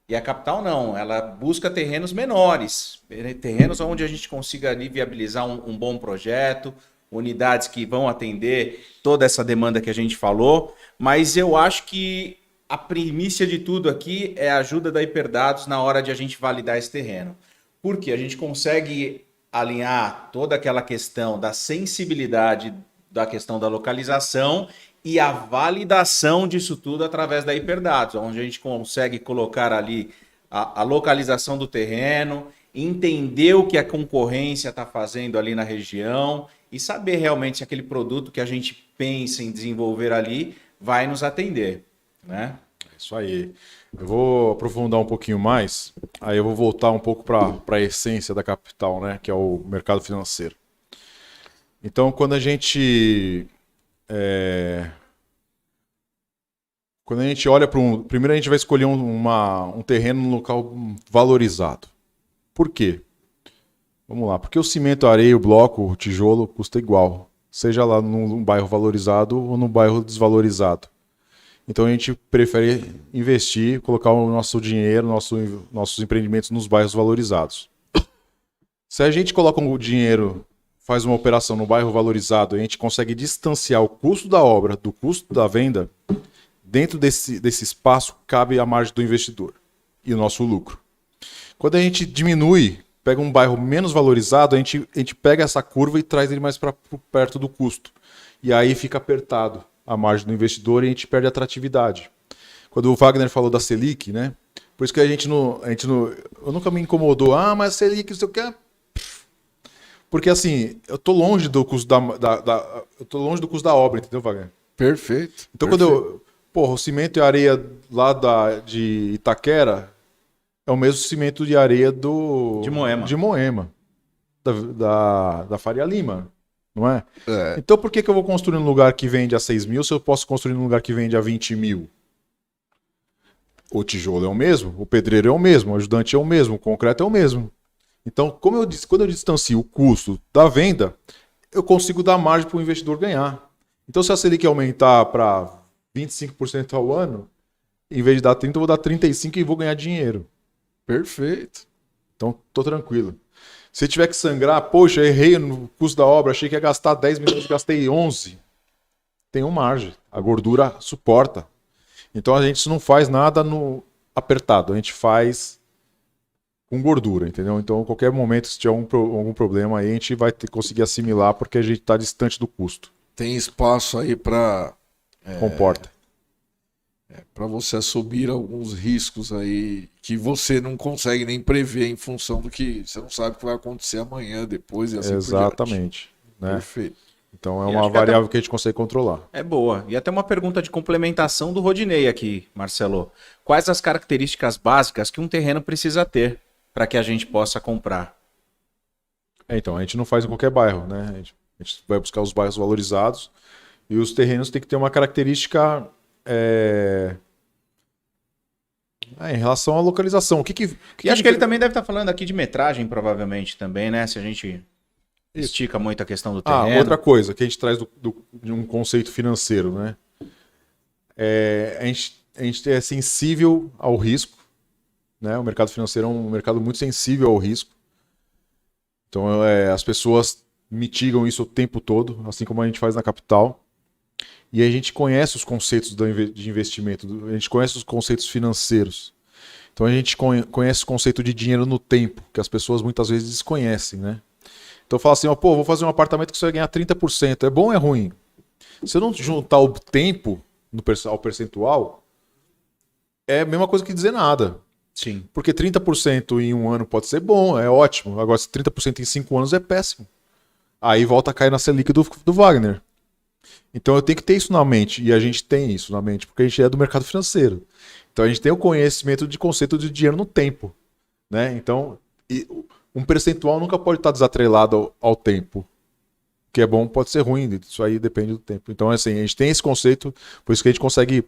E a Capital não, ela busca terrenos menores, terrenos onde a gente consiga ali viabilizar um bom projeto, unidades que vão atender toda essa demanda que a gente falou, mas eu acho que a primícia de tudo aqui é a ajuda da Hiperdados na hora de a gente validar esse terreno. Porque a gente consegue alinhar toda aquela questão da sensibilidade da questão da localização e a validação disso tudo através da Hiperdados, onde a gente consegue colocar ali a localização do terreno, entender o que a concorrência está fazendo ali na região e saber realmente se aquele produto que a gente pensa em desenvolver ali vai nos atender, né? É isso aí. Eu vou aprofundar um pouquinho mais, aí eu vou voltar um pouco para a essência da Capital, né? Que é o mercado financeiro. Então, quando a gente olha para primeiro a gente vai escolher um terreno num local valorizado. Por quê? Vamos lá, porque o cimento, a areia, o bloco, o tijolo custa igual, seja lá num bairro valorizado ou num bairro desvalorizado. Então a gente prefere investir, colocar o nosso dinheiro, nossos empreendimentos nos bairros valorizados. Se a gente coloca o dinheiro, faz uma operação no bairro valorizado, a gente consegue distanciar o custo da obra do custo da venda, dentro desse espaço cabe a margem do investidor e o nosso lucro. Quando a gente diminui, pega um bairro menos valorizado, a gente pega essa curva e traz ele mais para perto do custo. E aí fica apertado a margem do investidor e a gente perde a atratividade. Quando o Wagner falou da Selic, né? Por isso que eu nunca me incomodou. Ah, mas a Selic, não sei o que. Porque assim, eu tô longe do custo eu tô longe do custo da obra, entendeu, Wagner? Perfeito. Então porra, o cimento e areia lá de Itaquera é o mesmo cimento de areia de Moema, da Faria Lima, não é? Então por que eu vou construir num lugar que vende a 6 mil se eu posso construir num lugar que vende a 20 mil? O tijolo é o mesmo, o pedreiro é o mesmo, o ajudante é o mesmo, o concreto é o mesmo. Então, como eu disse, quando eu distancio o custo da venda, eu consigo dar margem para o investidor ganhar. Então, se a Selic aumentar para 25% ao ano, em vez de dar 30%, eu vou dar 35% e vou ganhar dinheiro. Perfeito. Então, tô tranquilo. Se tiver que sangrar, poxa, errei no custo da obra, achei que ia gastar 10 milhões, gastei 11. Tem uma margem. A gordura suporta. Então, a gente não faz nada no apertado, a gente faz com gordura, entendeu? Então, a qualquer momento, se tiver algum problema aí, a gente vai conseguir assimilar porque a gente está distante do custo. Tem espaço aí para... Comporta. Para você assumir alguns riscos aí que você não consegue nem prever em função do que você não sabe o que vai acontecer amanhã, depois e assim Exatamente. por diante. Né? Perfeito. Então, é uma variável que a gente consegue controlar. É boa. E até uma pergunta de complementação do Rodinei aqui, Marcelo. Quais as características básicas que um terreno precisa ter para que a gente possa comprar? Então, a gente não faz em qualquer bairro, né? A gente vai buscar os bairros valorizados e os terrenos têm que ter uma característica em relação à localização. E acho que ele também deve estar falando aqui de metragem, provavelmente, também, né? Se a gente estica muito a questão do terreno. Outra coisa que a gente traz de um conceito financeiro, né? A gente é sensível ao risco, né? O mercado financeiro é um mercado muito sensível ao risco. Então, as pessoas mitigam isso o tempo todo, assim como a gente faz na capital. E a gente conhece os conceitos de investimento, a gente conhece os conceitos financeiros. Então, a gente conhece o conceito de dinheiro no tempo, que as pessoas muitas vezes desconhecem, né? Então, fala assim, vou fazer um apartamento que você vai ganhar 30%. É bom ou é ruim? Se eu não juntar o tempo ao percentual, é a mesma coisa que dizer nada. Sim. Porque 30% em um ano pode ser bom, é ótimo. Agora, se 30% em 5 anos é péssimo. Aí volta a cair na Selic do Wagner. Então eu tenho que ter isso na mente. E a gente tem isso na mente, porque a gente é do mercado financeiro. Então a gente tem o conhecimento de conceito de dinheiro no tempo. Né? Então, um percentual nunca pode estar desatrelado ao tempo. O que é bom pode ser ruim, isso aí depende do tempo. Então, assim, a gente tem esse conceito, por isso que a gente consegue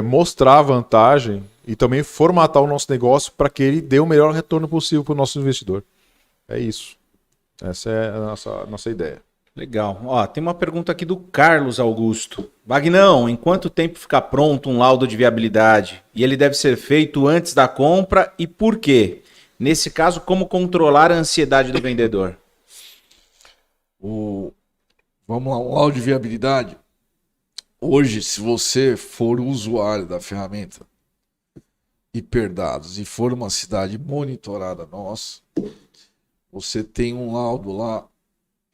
mostrar a vantagem e também formatar o nosso negócio para que ele dê o melhor retorno possível para o nosso investidor. É isso. Essa é a nossa ideia. Legal. Ó, tem uma pergunta aqui do Carlos Augusto. Vagnão, em quanto tempo fica pronto um laudo de viabilidade? E ele deve ser feito antes da compra e por quê? Nesse caso, como controlar a ansiedade do vendedor? Vamos lá, um laudo de viabilidade. Hoje, se você for usuário da ferramenta Hiperdados e for uma cidade monitorada nossa, você tem um laudo lá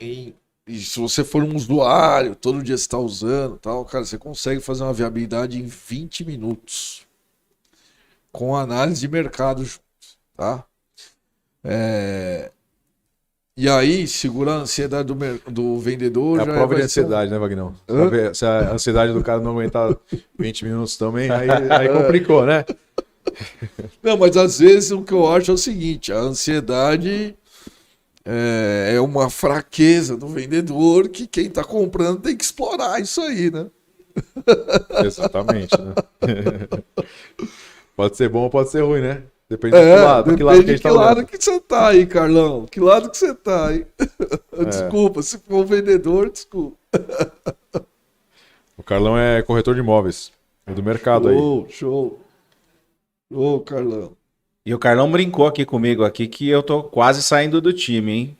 e se você for um usuário, todo dia você está usando, tal, cara, você consegue fazer uma viabilidade em 20 minutos com análise de mercado, tá? E aí, segurar a ansiedade do vendedor... É a prova de ansiedade, né, Vagnão? Se a ansiedade do cara não aguentar 20 minutos também, aí complicou, né? Não, mas às vezes o que eu acho é o seguinte, a ansiedade é uma fraqueza do vendedor que quem está comprando tem que explorar isso aí, né? Exatamente, né? Pode ser bom ou pode ser ruim, né? Depende do lado. Depende que lado que a gente que tá lado olhando. que você tá aí, Carlão. Que lado que você tá aí? Desculpa, se for o vendedor, desculpa. O Carlão é corretor de imóveis. É do mercado aí. Show. Ô, Carlão. E o Carlão brincou aqui comigo aqui que eu tô quase saindo do time, hein?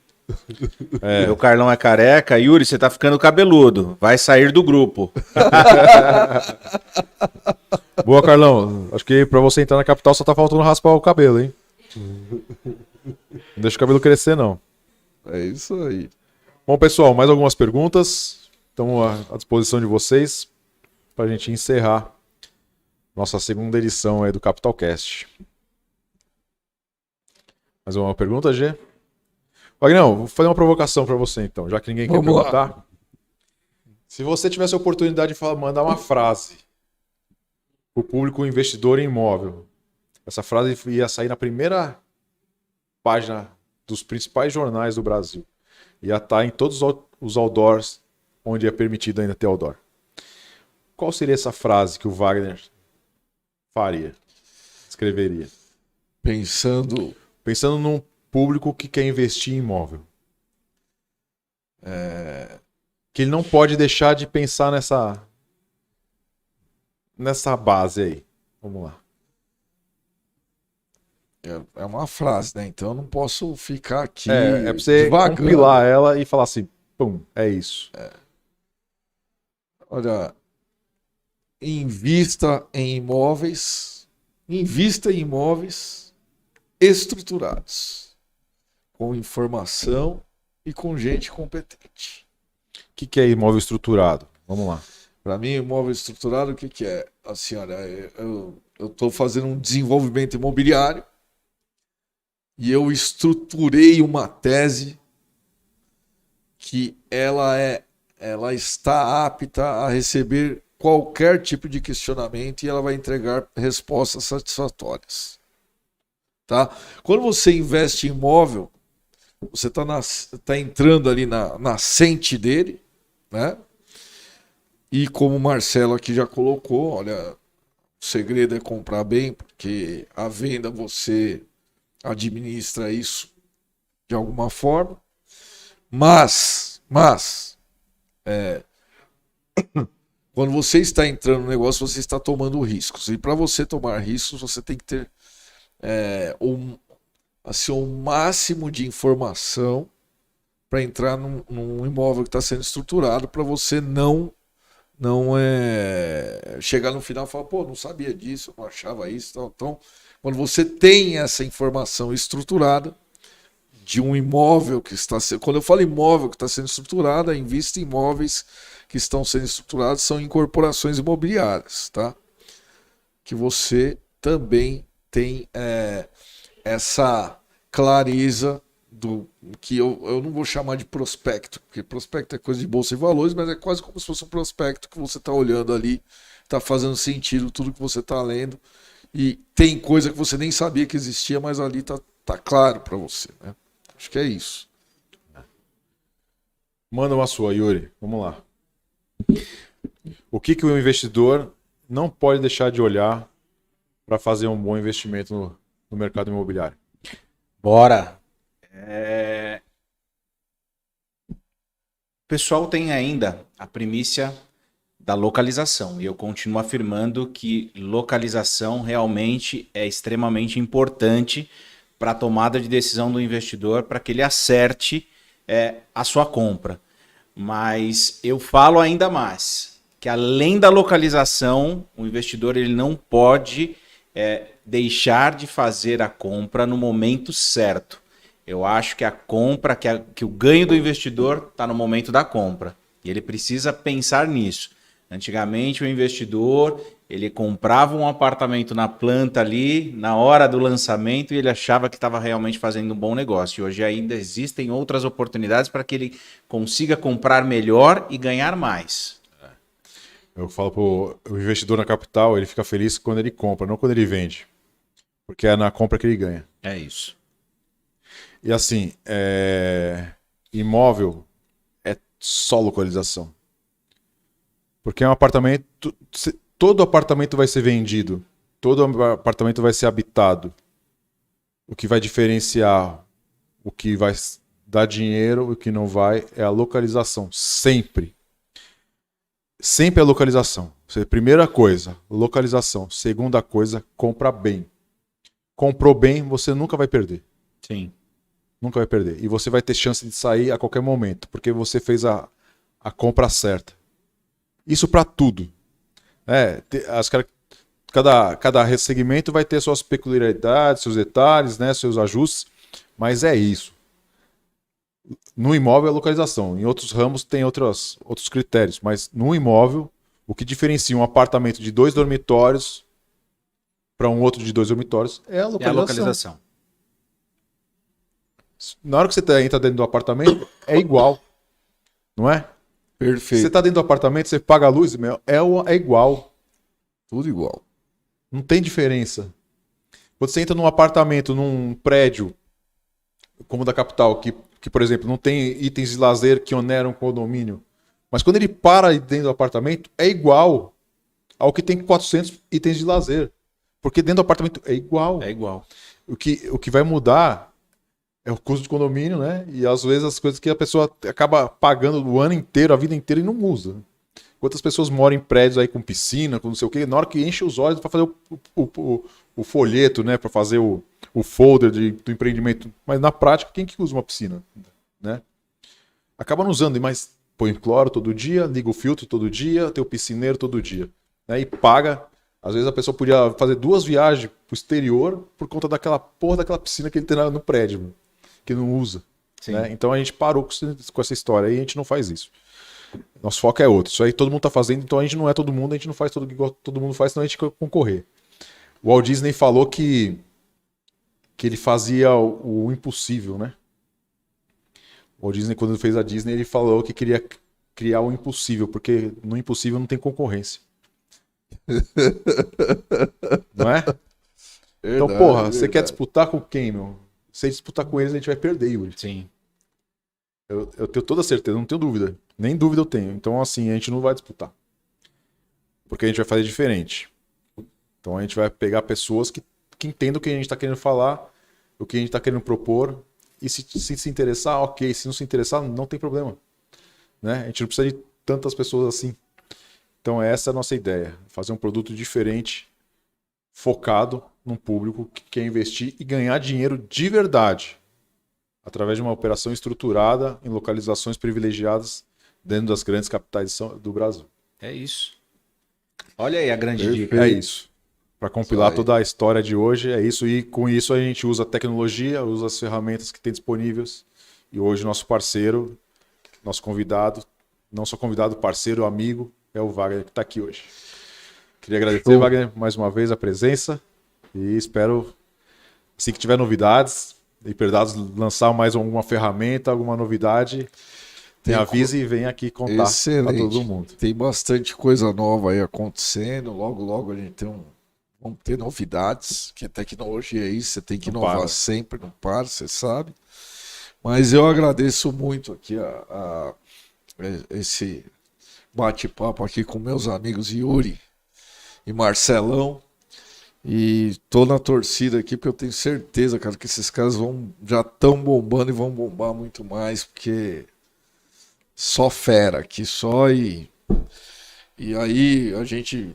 O Carlão é careca. Yuri, você tá ficando cabeludo. Vai sair do grupo. Boa, Carlão. Acho que pra você entrar na capital só tá faltando raspar o cabelo, hein? Não deixa o cabelo crescer, não. É isso aí. Bom, pessoal, mais algumas perguntas. Estamos à disposição de vocês para a gente encerrar nossa segunda edição aí do CapitalCast. Mais uma pergunta, Gê? Wagnão, vou fazer uma provocação para você então, já que ninguém quer Vamos lá. perguntar. Se você tivesse a oportunidade de mandar uma frase para o público investidor em imóvel, essa frase ia sair na primeira página dos principais jornais do Brasil. Ia estar em todos os outdoors onde é permitido ainda ter outdoor. Qual seria essa frase que o Wagner faria? Escreveria? Pensando num público que quer investir em imóvel. Que ele não pode deixar de pensar nessa base aí. Vamos lá. é uma frase, né? Então eu não posso ficar aqui É pra você divagando. compilar ela e falar assim, pum, é isso. Olha, invista em imóveis estruturados, com informação e com gente competente. O que é imóvel estruturado? Vamos lá. Para mim, imóvel estruturado, o que é? Assim, olha, eu estou fazendo um desenvolvimento imobiliário e eu estruturei uma tese que ela está apta a receber qualquer tipo de questionamento e ela vai entregar respostas satisfatórias. Tá? Quando você investe em imóvel, você tá entrando ali na nascente dele, né? E como o Marcelo aqui já colocou, olha, o segredo é comprar bem, porque a venda você administra isso de alguma forma. Mas quando você está entrando no negócio, você está tomando riscos. E para você tomar riscos, você tem que ter o máximo de informação para entrar num imóvel que está sendo estruturado, para você não chegar no final e falar, pô, não sabia disso, não achava isso. Então, quando você tem essa informação estruturada de um imóvel que está sendo... Quando eu falo imóvel que está sendo estruturado, invista em imóveis que estão sendo estruturados, são incorporações imobiliárias, tá? Que você também tem essa clareza do que eu não vou chamar de prospecto, porque prospecto é coisa de bolsa e valores, mas é quase como se fosse um prospecto que você está olhando ali, está fazendo sentido tudo que você está lendo, e tem coisa que você nem sabia que existia, mas ali tá claro para você, né? Acho que é isso. Manda uma sua, Yuri. Vamos lá. O que o investidor não pode deixar de olhar para fazer um bom investimento no mercado imobiliário? Bora! O pessoal tem ainda a primícia da localização, e eu continuo afirmando que localização realmente é extremamente importante para a tomada de decisão do investidor, para que ele acerte a sua compra. Mas eu falo ainda mais, que além da localização, o investidor ele não pode deixar de fazer a compra no momento certo. Eu acho que a compra, que o ganho do investidor está no momento da compra. E ele precisa pensar nisso. Antigamente o investidor, ele comprava um apartamento na planta ali, na hora do lançamento, e ele achava que estava realmente fazendo um bom negócio. E hoje ainda existem outras oportunidades para que ele consiga comprar melhor e ganhar mais. Eu falo pro investidor na capital, ele fica feliz quando ele compra, não quando ele vende. Porque é na compra que ele ganha. É isso. E assim, imóvel é só localização. Porque é um apartamento, todo apartamento vai ser vendido, todo apartamento vai ser habitado. O que vai diferenciar o que vai dar dinheiro e o que não vai é a localização, sempre. Sempre a localização. Primeira coisa, localização. Segunda coisa, compra bem. Comprou bem, você nunca vai perder. Sim. Nunca vai perder. E você vai ter chance de sair a qualquer momento, porque você fez a compra certa. Isso para tudo. Cada segmento vai ter suas peculiaridades, seus detalhes, né, seus ajustes, mas é isso. No imóvel é localização, em outros ramos tem outros critérios, mas no imóvel, o que diferencia um apartamento de 2 dormitórios para um outro de 2 dormitórios é a localização. É a localização. Na hora que você entra dentro do apartamento, é igual, não é? Perfeito. Você está dentro do apartamento, você paga a luz, é igual. Tudo igual. Não tem diferença. Quando você entra num apartamento, num prédio, como o da capital, que, por exemplo, não tem itens de lazer que oneram o condomínio, mas quando ele para aí dentro do apartamento, é igual ao que tem 400 itens de lazer. Porque dentro do apartamento é igual. É igual. O que vai mudar é o custo de condomínio, né? E às vezes as coisas que a pessoa acaba pagando o ano inteiro, a vida inteira e não usa. Quantas pessoas moram em prédios aí com piscina, com não sei o quê, na hora que enche os olhos para fazer o folheto, né? Para fazer o folder do empreendimento. Mas na prática, quem que usa uma piscina? Né? Acaba não usando, mas põe cloro todo dia, liga o filtro todo dia, tem o piscineiro todo dia. Né? E paga. Às vezes a pessoa podia fazer 2 viagens pro exterior por conta daquela porra daquela piscina que ele tem no prédio, que não usa. Né? Então a gente parou com essa história e a gente não faz isso. Nosso foco é outro. Isso aí todo mundo tá fazendo, então a gente não é todo mundo, a gente não faz tudo igual todo mundo faz, senão a gente quer concorrer. O Walt Disney falou que ele fazia o impossível, né? O Walt Disney, quando ele fez a Disney, ele falou que queria criar o impossível, porque no impossível não tem concorrência. Não é? Então, porra, você quer disputar com quem, meu? Se disputar com eles, a gente vai perder, Yuri. Sim. Eu tenho toda certeza, não tenho dúvida. Nem dúvida eu tenho. Então, assim, a gente não vai disputar. Porque a gente vai fazer diferente. Então, a gente vai pegar pessoas que entendam o que a gente está querendo falar, o que a gente está querendo propor. E se interessar, ok. Se não se interessar, não tem problema. Né? A gente não precisa de tantas pessoas assim. Então, essa é a nossa ideia. Fazer um produto diferente, focado num público que quer investir e ganhar dinheiro de verdade. Através de uma operação estruturada em localizações privilegiadas dentro das grandes capitais do Brasil. É isso. Olha aí a grande dica. É isso. Para compilar toda a história de hoje, é isso. E com isso a gente usa a tecnologia, usa as ferramentas que tem disponíveis. E hoje nosso parceiro, nosso convidado, não só convidado, parceiro, amigo, é o Wagner que está aqui hoje. Queria agradecer, Wagner, mais uma vez a presença. E espero, assim que tiver novidades, Hiperdados lançar mais alguma ferramenta, alguma novidade, me avise e venha aqui contar para todo mundo. Tem bastante coisa nova aí acontecendo. Logo, logo a gente vamos ter novidades, que a tecnologia é isso, você tem que inovar sempre, não para, você sabe. Mas eu agradeço muito aqui esse bate-papo aqui com meus amigos Yuri e Marcelão. E tô na torcida aqui porque eu tenho certeza, cara, que esses caras já estão bombando e vão bombar muito mais, porque só fera aqui, só e aí a gente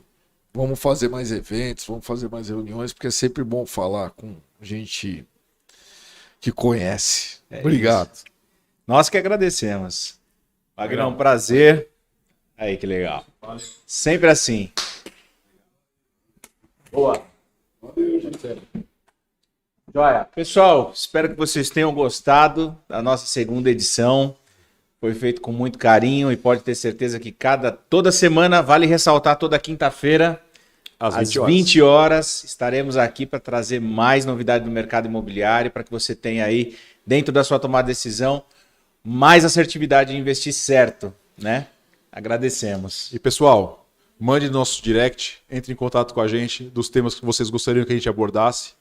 vamos fazer mais eventos, vamos fazer mais reuniões, porque é sempre bom falar com gente que conhece. Obrigado. Isso. Nós que agradecemos. Wagner, é um prazer. Aí, que legal. Sempre assim. Boa. Joia. Pessoal, espero que vocês tenham gostado da nossa segunda edição. Foi feito com muito carinho e pode ter certeza que toda semana, vale ressaltar, toda quinta-feira, às 20 horas, estaremos aqui para trazer mais novidade do mercado imobiliário, para que você tenha aí, dentro da sua tomada de decisão, mais assertividade em investir certo, né? Agradecemos. E pessoal, mande no nosso direct, entre em contato com a gente dos temas que vocês gostariam que a gente abordasse,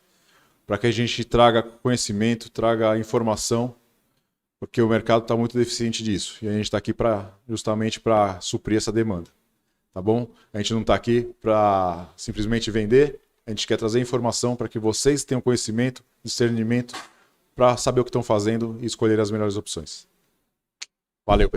para que a gente traga conhecimento, traga informação, porque o mercado está muito deficiente disso. E a gente está aqui justamente para suprir essa demanda. Tá bom? A gente não está aqui para simplesmente vender, a gente quer trazer informação para que vocês tenham conhecimento, discernimento, para saber o que estão fazendo e escolher as melhores opções. Valeu, pessoal.